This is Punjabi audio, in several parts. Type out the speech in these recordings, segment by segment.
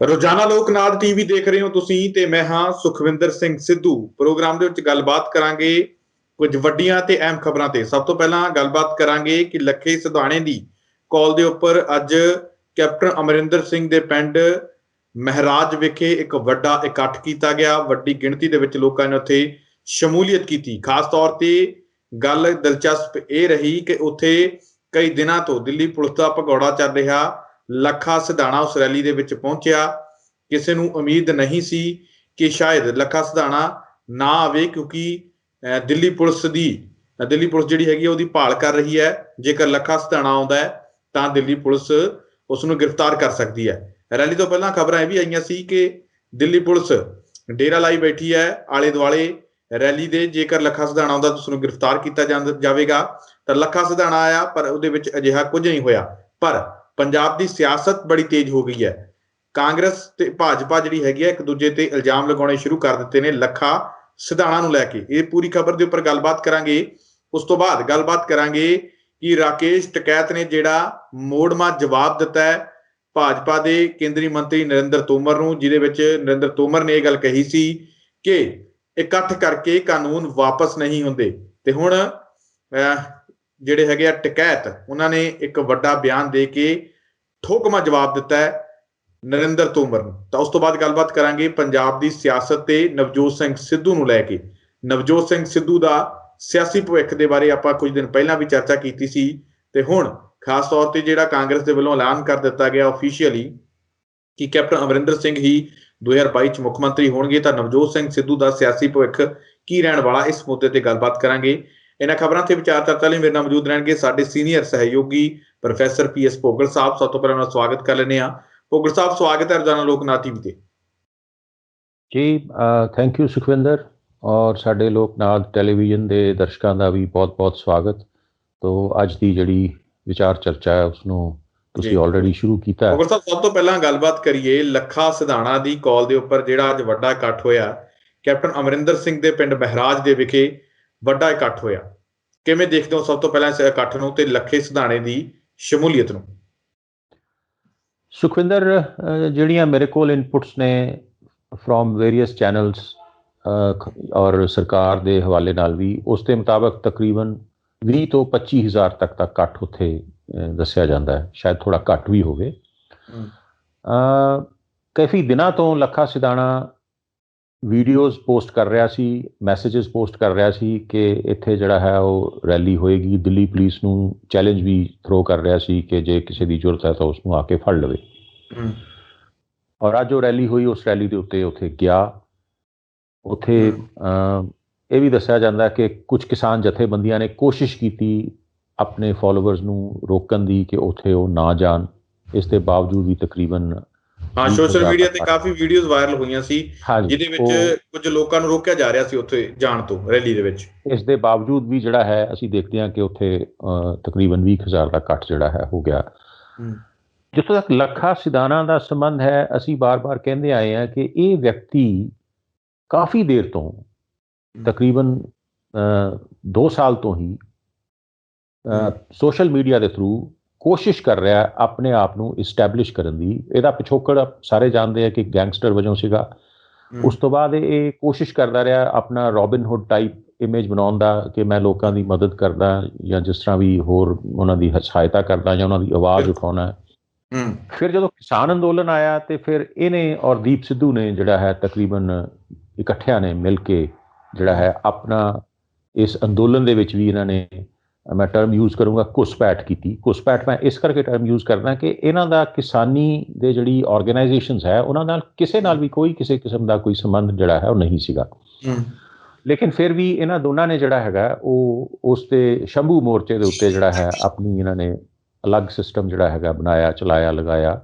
ਰੋਜ਼ਾਨਾ ਲੋਕਨਾਥ ਟੀਵੀ ਦੇਖ ਰਹੇ ਹੋ ਤੁਸੀਂ ਤੇ ਮੈਂ ਹਾਂ ਸੁਖਵਿੰਦਰ ਸਿੰਘ ਸਿੱਧੂ। ਪ੍ਰੋਗਰਾਮ ਦੇ ਵਿੱਚ ਗੱਲਬਾਤ ਕਰਾਂਗੇ ਕੁਝ ਵੱਡੀਆਂ ਤੇ ਅਹਿਮ ਖਬਰਾਂ ਤੇ। ਸਭ ਤੋਂ ਪਹਿਲਾਂ ਗੱਲਬਾਤ ਕਰਾਂਗੇ ਕਿ ਲੱਖੇ ਸਿਧਾਣੇ ਦੀ ਕਾਲ ਦੇ ਉੱਪਰ ਅੱਜ ਕੈਪਟਨ ਅਮਰਿੰਦਰ ਸਿੰਘ ਦੇ ਪਿੰਡ ਮਹਿਰਾਜ ਵਿਖੇ ਇੱਕ ਵੱਡਾ ਇਕੱਠ ਕੀਤਾ ਗਿਆ। ਵੱਡੀ ਗਿਣਤੀ ਦੇ ਵਿੱਚ ਲੋਕਾਂ ਨੇ ਉੱਥੇ ਸ਼ਮੂਲੀਅਤ ਕੀਤੀ। ਖਾਸ ਤੌਰ ਤੇ ਗੱਲ ਦਿਲਚਸਪ ਇਹ ਰਹੀ ਕਿ ਉੱਥੇ ਕਈ ਦਿਨਾਂ ਤੋਂ ਦਿੱਲੀ ਪੁਲਿਸ ਦਾ ਭਗੌੜਾ ਚੱਲ ਰਿਹਾ। ਲੱਖਾ ਸਿਧਾਣਾ ਉਸ ਰੈਲੀ ਦੇ ਵਿੱਚ ਪਹੁੰਚਿਆ। ਕਿਸੇ ਨੂੰ ਉਮੀਦ ਨਹੀਂ ਸੀ ਕਿ ਸ਼ਾਇਦ ਲੱਖਾ ਸਿਧਾਣਾ ਨਾ ਆਵੇ, ਕਿਉਂਕਿ ਦਿੱਲੀ ਪੁਲਿਸ ਜਿਹੜੀ ਹੈਗੀ ਉਹਦੀ ਭਾਲ ਕਰ ਰਹੀ ਹੈ। ਜੇਕਰ ਲੱਖਾ ਸਿਧਾਣਾ ਆਉਂਦਾ ਹੈ ਤਾਂ ਦਿੱਲੀ ਪੁਲਿਸ ਉਸ ਨੂੰ ਗ੍ਰਿਫਤਾਰ ਕਰ ਸਕਦੀ ਹੈ। ਰੈਲੀ ਤੋਂ ਪਹਿਲਾਂ ਖਬਰਾਂ ਇਹ ਵੀ ਆਈਆਂ ਸੀ ਕਿ ਦਿੱਲੀ ਪੁਲਿਸ ਡੇਰਾ ਲਾਈ ਬੈਠੀ ਹੈ ਆਲੇ ਦੁਆਲੇ ਰੈਲੀ ਦੇ। ਜੇਕਰ ਲੱਖਾ ਸਿਧਾਣਾ ਆਉਂਦਾ ਤਾਂ ਉਸ ਨੂੰ ਗ੍ਰਿਫਤਾਰ ਕੀਤਾ ਜਾਵੇਗਾ। ਤਾਂ ਲੱਖਾ ਸਿਧਾਣਾ ਆਇਆ ਪਰ ਉਹਦੇ ਵਿੱਚ ਅਜਿਹਾ ਕੁਝ ਨਹੀਂ ਹੋਇਆ। ਪਰ ਪੰਜਾਬ ਦੀ ਸਿਆਸਤ ਬੜੀ ਤੇਜ਼ ਹੋ ਗਈ ਹੈ। ਕਾਂਗਰਸ ਤੇ ਭਾਜਪਾ ਜਿਹੜੀ ਹੈਗੀ ਹੈ ਇੱਕ ਦੂਜੇ ਤੇ ਇਲਜ਼ਾਮ ਲਗਾਉਣੇ ਸ਼ੁਰੂ ਕਰ ਦਿੱਤੇ ਨੇ ਲੱਖਾ ਸਿਧਾਣਾ ਨੂੰ ਲੈ ਕੇ। ਇਹ ਪੂਰੀ ਖਬਰ ਦੇ ਉੱਪਰ ਗੱਲਬਾਤ ਕਰਾਂਗੇ। ਉਸ ਤੋਂ ਬਾਅਦ ਗੱਲਬਾਤ ਕਰਾਂਗੇ ਕਿ ਰਾਕੇਸ਼ ਟਕੈਤ ਨੇ ਜਿਹੜਾ ਮੋੜਵਾਂ ਜਵਾਬ ਦਿੱਤਾ ਹੈ ਭਾਜਪਾ ਦੇ ਕੇਂਦਰੀ ਮੰਤਰੀ ਨਰਿੰਦਰ ਤੋਮਰ ਨੂੰ, ਜਿਹਦੇ ਵਿੱਚ ਨਰਿੰਦਰ ਤੋਮਰ ਨੇ ਇਹ ਗੱਲ ਕਹੀ ਸੀ ਕਿ ਇਕੱਠ ਕਰਕੇ ਕਾਨੂੰਨ ਵਾਪਸ ਨਹੀਂ ਹੁੰਦੇ। ਤੇ ਹੁਣ ਜਿਹੜੇ ਹੈਗੇ ਆ ਟਕੈਤ, ਉਹਨਾਂ ਨੇ ਇੱਕ ਵੱਡਾ ਬਿਆਨ ਦੇ ਕੇ ਠੋਕਵਾਂ ਜਵਾਬ ਦਿੱਤਾ ਹੈ ਨਰਿੰਦਰ ਤੋਮਰ ਨੂੰ। ਤਾਂ ਉਸ ਤੋਂ ਬਾਅਦ ਗੱਲਬਾਤ ਕਰਾਂਗੇ ਪੰਜਾਬ ਦੀ ਸਿਆਸਤ ਤੇ ਨਵਜੋਤ ਸਿੰਘ ਸਿੱਧੂ ਨੂੰ ਲੈ ਕੇ। ਨਵਜੋਤ ਸਿੰਘ ਸਿੱਧੂ ਦਾ ਸਿਆਸੀ ਭਵਿੱਖ ਦੇ ਬਾਰੇ ਆਪਾਂ ਕੁਝ ਦਿਨ ਪਹਿਲਾਂ ਵੀ ਚਰਚਾ ਕੀਤੀ ਸੀ ਤੇ ਹੁਣ ਖਾਸ ਤੌਰ ਤੇ ਜਿਹੜਾ ਕਾਂਗਰਸ ਦੇ ਵੱਲੋਂ ਐਲਾਨ ਕਰ ਦਿੱਤਾ ਗਿਆ ਆਫੀਸ਼ੀਅਲੀ ਕਿ ਕੈਪਟਨ ਅਮਰਿੰਦਰ ਸਿੰਘ ਹੀ 2022 ਚ ਮੁੱਖ ਮੰਤਰੀ ਹੋਣਗੇ। ਤਾਂ ਨਵਜੋਤ ਸਿੰਘ ਸਿੱਧੂ ਦਾ ਸਿਆਸੀ ਭਵਿੱਖ ਕੀ ਰਹਿਣ ਵਾਲਾ, ਇਸ ਮੁੱਦੇ ਤੇ ਗੱਲਬਾਤ ਕਰਾਂਗੇ। ਇਹਨਾਂ ਖਬਰਾਂ ਤੇ ਵਿਚਾਰ ਚਰਚਾ ਲਈ ਮੇਰੇ ਨਾਲ ਮੌਜੂਦ ਰਹਿਣਗੇ ਸਾਡੇ ਸੀਨੀਅਰ ਸਹਿਯੋਗੀ ਪ੍ਰੋਫੈਸਰ PS ਭੋਗਲ ਸਾਹਿਬ। ਸਭ ਤੋਂ ਪਹਿਲਾਂ ਉਹਨਾਂ ਦਾ ਸਵਾਗਤ ਕਰ ਲੈਂਦੇ ਹਾਂ। ਭੋਗਲ ਸਾਹਿਬ, ਸਵਾਗਤ ਹੈ ਰੋਜ਼ਾਨਾ ਲੋਕਨਾਥ ਟੀਵੀ ਤੇ। ਜੀ ਥੈਂਕ ਯੂ ਸੁਖਵਿੰਦਰ, ਔਰ ਸਾਡੇ ਲੋਕਨਾਥ ਟੈਲੀਵਿਜ਼ਨ ਦੇ ਦਰਸ਼ਕਾਂ ਦਾ ਵੀ ਬਹੁਤ-ਬਹੁਤ ਸਵਾਗਤ। ਤੋਂ ਅੱਜ ਦੀ ਜਿਹੜੀ ਵਿਚਾਰ ਚਰਚਾ ਹੈ ਉਸਨੂੰ ਤੁਸੀਂ ਆਲਰੇਡੀ ਸ਼ੁਰੂ ਕੀਤਾ ਹੈ। ਭੋਗਲ ਸਾਹਿਬ, ਸਭ ਤੋਂ ਪਹਿਲਾਂ ਗੱਲਬਾਤ ਕਰੀਏ ਲੱਖਾ ਸਿਧਾਣਾ ਦੀ ਕਾਲ ਦੇ ਉੱਪਰ ਜਿਹੜਾ ਅੱਜ ਵੱਡਾ ਇਕੱਠ ਹੋਇਆ। ਕੈਪਟਨ ਅਮਰਿੰਦਰ ਸਿੰਘ ਦੇ ਪਿੰਡ ਮਹਿਰਾਜ ਦੇ ਵਿਖੇ ਵੱਡਾ ਇਕੱਠ ਹੋਇਆ। ਕਿਵੇਂ ਦੇਖਦੇ ਹੋ ਸਭ ਤੋਂ ਪਹਿਲਾਂ ਇਸ ਇਕੱਠ ਨੂੰ ਤੇ ਲੱਖੇ ਸਿਧਾਣੇ ਦੀ ਸ਼ਮੂਲੀਅਤ ਨੂੰ? ਸੁਖਵਿੰਦਰ, ਜਿਹੜੀਆਂ ਮੇਰੇ ਕੋਲ ਇਨਪੁਟਸ ਨੇ ਫਰੋਮ ਵੇਰੀਅਸ ਚੈਨਲਸ ਔਰ ਸਰਕਾਰ ਦੇ ਹਵਾਲੇ ਨਾਲ ਵੀ, ਉਸ ਦੇ ਮੁਤਾਬਕ ਤਕਰੀਬਨ 20 ਤੋਂ 25 ਹਜ਼ਾਰ ਤੱਕ ਦਾ ਇਕੱਠ ਉੱਥੇ ਦੱਸਿਆ ਜਾਂਦਾ ਹੈ। ਸ਼ਾਇਦ ਥੋੜ੍ਹਾ ਘੱਟ ਵੀ ਹੋਵੇ। ਕਾਫੀ ਦਿਨਾਂ ਤੋਂ ਲੱਖਾ ਸਿਧਾਣਾ ਵੀਡੀਓਜ਼ ਪੋਸਟ ਕਰ ਰਿਹਾ ਸੀ, ਮੈਸੇजेस ਪੋਸਟ ਕਰ ਰਿਹਾ ਸੀ ਕਿ ਇੱਥੇ ਜਿਹੜਾ ਹੈ ਉਹ ਰੈਲੀ ਹੋਏਗੀ। ਦਿੱਲੀ ਪੁਲਿਸ ਨੂੰ ਚੈਲੰਜ ਵੀ ਥਰੋ ਕਰ ਰਿਹਾ ਸੀ ਕਿ ਜੇ ਕਿਸੇ ਦੀ ਜ਼ਰੂਰਤ ਹੈ ਤਾਂ ਉਸ ਨੂੰ ਆ ਕੇ ਫੜ ਲਵੇ। ਔਰ ਅੱਜ ਉਹ ਰੈਲੀ ਹੋਈ, ਉਸ ਰੈਲੀ ਦੇ ਉੱਤੇ ਗਿਆ। ਉੱਥੇ ਇਹ ਵੀ ਦੱਸਿਆ ਜਾਂਦਾ ਕਿ ਕੁਝ ਕਿਸਾਨ ਜਥੇਬੰਦੀਆਂ ਨੇ ਕੋਸ਼ਿਸ਼ ਕੀਤੀ ਆਪਣੇ ਫੋਲੋਵਰਸ ਨੂੰ ਰੋਕਣ ਦੀ ਕਿ ਉੱਥੇ ਉਹ ਨਾ ਜਾਣ। ਇਸ ਦੇ ਬਾਵਜੂਦ ਵੀ ਤਕਰੀਬਨ ਸੋਸ਼ਲ ਮੀਡੀਆ ਤੇ ਕਾਫੀ ਵੀਡੀਓਜ਼ ਵਾਇਰਲ ਹੋਈਆਂ ਸੀ ਜਿਹਦੇ ਵਿੱਚ ਕੁਝ ਲੋਕਾਂ ਨੂੰ ਰੋਕਿਆ ਜਾ ਰਿਹਾ ਸੀ ਉੱਥੇ ਜਾਣ ਤੋਂ ਰੈਲੀ ਦੇ ਵਿੱਚ। ਇਸ ਦੇ ਬਾਵਜੂਦ ਵੀ ਜਿਹੜਾ ਹੈ ਅਸੀਂ ਦੇਖਦੇ ਹਾਂ ਕਿ ਉੱਥੇ ਤਕਰੀਬਨ 20,000 ਦਾ ਇਕੱਠ ਜਿਹੜਾ ਹੈ ਹੋ ਗਿਆ। ਜਿੱਥੋਂ ਤੱਕ ਲੱਖਾ ਸਿਧਾਣਾ ਦਾ ਸੰਬੰਧ ਹੈ, ਅਸੀਂ ਬਾਰ-ਬਾਰ ਕਹਿੰਦੇ ਆਏ ਹਾਂ ਕਿ ਇਹ ਵਿਅਕਤੀ ਕਾਫੀ ਦੇਰ ਤੋਂ, ਤਕਰੀਬਨ 2 ਸਾਲ ਤੋਂ ਹੀ ਸੋਸ਼ਲ ਮੀਡੀਆ ਦੇ ਥਰੂ ਕੋਸ਼ਿਸ਼ ਕਰ ਰਿਹਾ ਆਪਣੇ ਆਪ ਨੂੰ ਇਸਟੈਬਲਿਸ਼ ਕਰਨ ਦੀ। ਇਹਦਾ ਪਿਛੋਕੜ ਸਾਰੇ ਜਾਣਦੇ ਆ ਕਿ ਗੈਂਗਸਟਰ ਵਜੋਂ ਸੀਗਾ। ਉਸ ਤੋਂ ਬਾਅਦ ਇਹ ਕੋਸ਼ਿਸ਼ ਕਰਦਾ ਰਿਹਾ ਆਪਣਾ ਰੋਬਿਨ ਹੁੱਡ ਟਾਈਪ ਇਮੇਜ ਬਣਾਉਣ ਦਾ ਕਿ ਮੈਂ ਲੋਕਾਂ ਦੀ ਮਦਦ ਕਰਦਾ ਜਾਂ ਜਿਸ ਤਰ੍ਹਾਂ ਵੀ ਹੋਰ ਉਹਨਾਂ ਦੀ ਸਹਾਇਤਾ ਕਰਦਾ ਜਾਂ ਉਹਨਾਂ ਦੀ ਆਵਾਜ਼ ਉਠਾਉਣਾ। ਫਿਰ ਜਦੋਂ ਕਿਸਾਨ ਅੰਦੋਲਨ ਆਇਆ ਤੇ ਫਿਰ ਇਹਨੇ ਔਰ ਦੀਪ ਸਿੱਧੂ ਨੇ ਜਿਹੜਾ ਹੈ ਤਕਰੀਬਨ ਇਕੱਠਿਆਂ ਨੇ ਮਿਲ ਕੇ ਜਿਹੜਾ ਹੈ ਆਪਣਾ ਇਸ ਅੰਦੋਲਨ ਦੇ ਵਿੱਚ ਵੀ ਇਹਨਾਂ ਨੇ, ਮੈਂ ਟਰਮ ਯੂਜ਼ ਕਰੂੰਗਾ, ਘੁਸਪੈਠ ਕੀਤੀ। ਘੁਸਪੈਠ ਮੈਂ ਇਸ ਕਰਕੇ ਟਰਮ ਯੂਜ਼ ਕਰਦਾ ਕਿ ਇਹਨਾਂ ਦਾ ਕਿਸਾਨੀ ਦੇ ਜਿਹੜੀ ਆਰਗੇਨਾਈਜੇਸ਼ਨਸ ਹੈ ਉਹਨਾਂ ਨਾਲ ਕਿਸੇ ਨਾਲ ਵੀ ਕੋਈ ਕਿਸੇ ਕਿਸਮ ਦਾ ਕੋਈ ਸੰਬੰਧ ਜਿਹੜਾ ਹੈ ਉਹ ਨਹੀਂ ਸੀਗਾ। ਲੇਕਿਨ ਫਿਰ ਵੀ ਇਹਨਾਂ ਦੋਨਾਂ ਨੇ ਜਿਹੜਾ ਹੈਗਾ ਉਹ ਉਸ ਦੇ ਸ਼ੰਭੂ ਮੋਰਚੇ ਦੇ ਉੱਤੇ ਜਿਹੜਾ ਹੈ ਆਪਣੀ ਇਹਨਾਂ ਨੇ ਅਲੱਗ ਸਿਸਟਮ ਜਿਹੜਾ ਹੈਗਾ ਬਣਾਇਆ, ਚਲਾਇਆ, ਲਗਾਇਆ।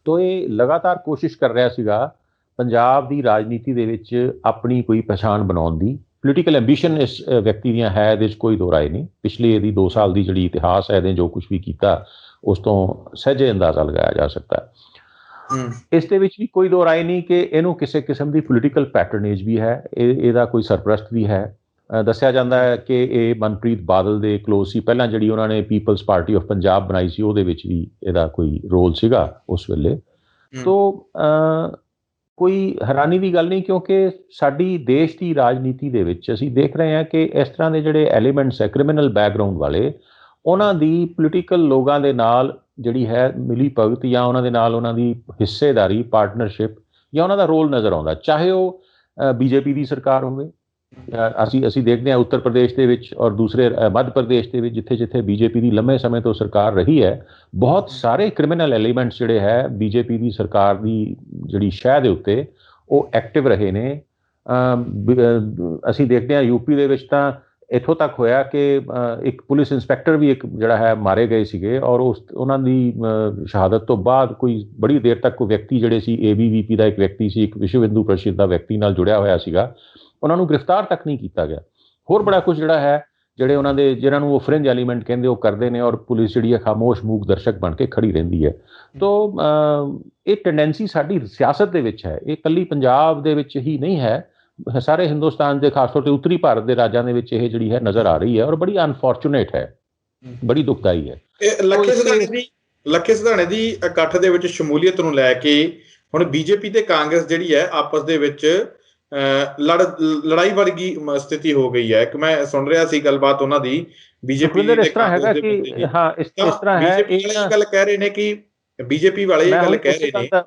ਤੋਂ ਇਹ ਲਗਾਤਾਰ ਕੋਸ਼ਿਸ਼ ਕਰ ਰਿਹਾ ਸੀਗਾ ਪੰਜਾਬ ਦੀ ਰਾਜਨੀਤੀ ਦੇ ਵਿੱਚ ਆਪਣੀ ਕੋਈ ਪਛਾਣ ਬਣਾਉਣ ਦੀ। ਪੋਲੀਟੀਕਲ ਐਂਬੀਸ਼ਨ ਇਸ ਵਿਅਕਤੀ ਦੀਆਂ ਹੈ, ਇਹਦੇ 'ਚ ਕੋਈ ਦੋ ਰਾਏ ਨਹੀਂ। ਪਿਛਲੇ ਇਹਦੀ 2 ਸਾਲ ਦੀ ਜਿਹੜੀ ਇਤਿਹਾਸ ਹੈ, ਇਹਦੇ ਜੋ ਕੁਛ ਵੀ ਕੀਤਾ ਉਸ ਤੋਂ ਸਹਿਜੇ ਅੰਦਾਜ਼ਾ ਲਗਾਇਆ ਜਾ ਸਕਦਾ ਹੈ। ਇਸ ਦੇ ਵਿੱਚ ਵੀ ਕੋਈ ਦੋ ਰਾਏ ਨਹੀਂ ਕਿ ਇਹਨੂੰ ਕਿਸੇ ਕਿਸਮ ਦੀ ਪੋਲੀਟੀਕਲ ਪੈਟਰਨੇਜ ਵੀ ਹੈ, ਇਹਦਾ ਕੋਈ ਸਰਪ੍ਰਸਤ ਵੀ ਹੈ। ਦੱਸਿਆ ਜਾਂਦਾ ਹੈ ਕਿ ਇਹ ਮਨਪ੍ਰੀਤ ਬਾਦਲ ਦੇ ਕਲੋਜ਼ ਸੀ। ਪਹਿਲਾਂ ਜਿਹੜੀ ਉਹਨਾਂ ਨੇ ਪੀਪਲਸ ਪਾਰਟੀ ਆਫ ਪੰਜਾਬ ਬਣਾਈ ਸੀ ਉਹਦੇ ਵਿੱਚ ਵੀ ਇਹਦਾ ਕੋਈ ਰੋਲ ਸੀਗਾ ਉਸ ਵੇਲੇ। तो ਕੋਈ ਹੈਰਾਨੀ ਦੀ ਗੱਲ ਨਹੀਂ, ਕਿਉਂਕਿ ਸਾਡੀ ਦੇਸ਼ ਦੀ ਰਾਜਨੀਤੀ ਦੇ ਵਿੱਚ ਅਸੀਂ ਦੇਖ ਰਹੇ ਹਾਂ ਕਿ ਇਸ ਤਰ੍ਹਾਂ ਦੇ ਜਿਹੜੇ ਐਲੀਮੈਂਟਸ ਹੈ ਕ੍ਰਿਮੀਨਲ ਬੈਕਗਰਾਉਂਡ ਵਾਲੇ, ਉਹਨਾਂ ਦੀ ਪੋਲੀਟੀਕਲ ਲੋਕਾਂ ਦੇ ਨਾਲ ਜਿਹੜੀ ਹੈ ਮਿਲੀ ਭਗਤ ਜਾਂ ਉਹਨਾਂ ਦੇ ਨਾਲ ਉਹਨਾਂ ਦੀ ਹਿੱਸੇਦਾਰੀ, ਪਾਰਟਨਰਸ਼ਿਪ ਜਾਂ ਉਹਨਾਂ ਦਾ ਰੋਲ ਨਜ਼ਰ ਆਉਂਦਾ, ਚਾਹੇ ਉਹ ਬੀਜੇਪੀ ਦੀ ਸਰਕਾਰ ਹੋਵੇ। ਅਸੀਂ ਦੇਖਦੇ ਹਾਂ ਉੱਤਰ ਪ੍ਰਦੇਸ਼ ਦੇ ਵਿੱਚ ਔਰ ਦੂਸਰੇ ਮੱਧ ਪ੍ਰਦੇਸ਼ ਦੇ ਵਿੱਚ, ਜਿੱਥੇ ਜਿੱਥੇ ਬੀਜੇਪੀ ਦੀ ਲੰਮੇ ਸਮੇਂ ਤੋਂ ਸਰਕਾਰ ਰਹੀ ਹੈ, ਬਹੁਤ ਸਾਰੇ ਕ੍ਰਿਮੀਨਲ ਐਲੀਮੈਂਟਸ ਜਿਹੜੇ ਹੈ ਬੀਜੇਪੀ ਦੀ ਸਰਕਾਰ ਦੀ ਜਿਹੜੀ ਸ਼ਹਿ ਦੇ ਉੱਤੇ ਉਹ ਐਕਟਿਵ ਰਹੇ ਨੇ। ਅਸੀਂ ਦੇਖਦੇ ਹਾਂ ਯੂਪੀ ਦੇ ਵਿੱਚ ਤਾਂ ਇੱਥੋਂ ਤੱਕ ਹੋਇਆ ਕਿ ਇੱਕ ਪੁਲਿਸ ਇੰਸਪੈਕਟਰ ਵੀ ਇੱਕ ਜਿਹੜਾ ਹੈ ਮਾਰੇ ਗਏ ਸੀਗੇ, ਔਰ ਉਹਨਾਂ ਦੀ ਸ਼ਹਾਦਤ ਤੋਂ ਬਾਅਦ ਕੋਈ ਬੜੀ ਦੇਰ ਤੱਕ ਕੋਈ ਵਿਅਕਤੀ ਜਿਹੜੇ ਸੀ, ABVP ਦਾ ਇੱਕ ਵਿਅਕਤੀ ਸੀ, ਇੱਕ ਵਿਸ਼ਵ ਹਿੰਦੂ ਪਰਿਸ਼ਦ ਦਾ ਵਿਅਕਤੀ ਨਾਲ ਜੁੜਿਆ ਹੋਇਆ ਸੀਗਾ, ਉਹਨਾਂ ਨੂੰ ਗ੍ਰਿਫਤਾਰ ਤੱਕ ਨਹੀਂ ਕੀਤਾ ਗਿਆ। ਹੋਰ ਬੜਾ ਕੁਝ ਜਿਹੜਾ ਹੈ, ਜਿਹੜੇ ਉਹਨਾਂ ਦੇ ਜਿਹਨਾਂ ਨੂੰ ਉਹ ਫਰਿੰਜ ਐਲੀਮੈਂਟ ਕਹਿੰਦੇ ਉਹ ਕਰਦੇ ਨੇ, ਔਰ ਪੁਲਿਸ ਜਿਹੜੀ ਹੈ ਖਾਮੋਸ਼ ਮੂਕ ਦਰਸ਼ਕ ਬਣ ਕੇ ਖੜੀ ਰਹਿੰਦੀ ਹੈ। ਤੋ ਇਹ ਟੈਂਡੈਂਸੀ ਸਾਡੀ ਸਿਆਸਤ ਦੇ ਵਿੱਚ ਹੈ, ਇਹ ਇਕੱਲੀ ਪੰਜਾਬ ਦੇ ਵਿੱਚ ਹੀ ਨਹੀਂ ਹੈ, ਸਾਰੇ ਹਿੰਦੁਸਤਾਨ ਦੇ ਖਾਸ ਤੌਰ ਤੇ ਉੱਤਰੀ ਭਾਰਤ ਦੇ ਰਾਜਾਂ ਦੇ ਵਿੱਚ ਇਹ ਜਿਹੜੀ ਹੈ ਨਜ਼ਰ ਆ ਰਹੀ ਹੈ, ਔਰ ਬੜੀ ਅਨਫੋਰਚੂਨੇਟ ਹੈ, ਬੜੀ ਦੁਖਦਾਈ ਹੈ। ਲੱਖੇ ਸਿਧਾਣੇ ਦੀ ਇਕੱਠ ਦੇ ਵਿੱਚ ਸ਼ਮੂਲੀਅਤ ਨੂੰ ਲੈ ਕੇ ਹੁਣ ਬੀਜੇਪੀ ਤੇ ਕਾਂਗਰਸ ਜਿਹੜੀ ਹੈ ਆਪਸ ਦੇ ਵਿੱਚ ਲੜਾਈ ਵਰਗੀ ਸਥਿਤੀ ਹੋ ਗਈ ਹੈ। ਕਿ ਮੈਂ ਸੁਣ ਰਿਹਾ ਸੀ ਗੱਲਬਾਤ ਉਹਨਾਂ ਦੀ, ਬੀਜੇਪੀ ਇਸ ਤਰ੍ਹਾਂ ਹੈਗਾ ਕਿ ਹਾਂ ਇਸ ਤਰ੍ਹਾਂ ਹੈ, ਇਹ ਗੱਲ ਕਹਿ ਰਹੇ ਨੇ ਕਿ ਬੀਜੇਪੀ ਵਾਲੇ ਇਹ ਗੱਲ ਕਹਿ ਰਹੇ ਨੇ,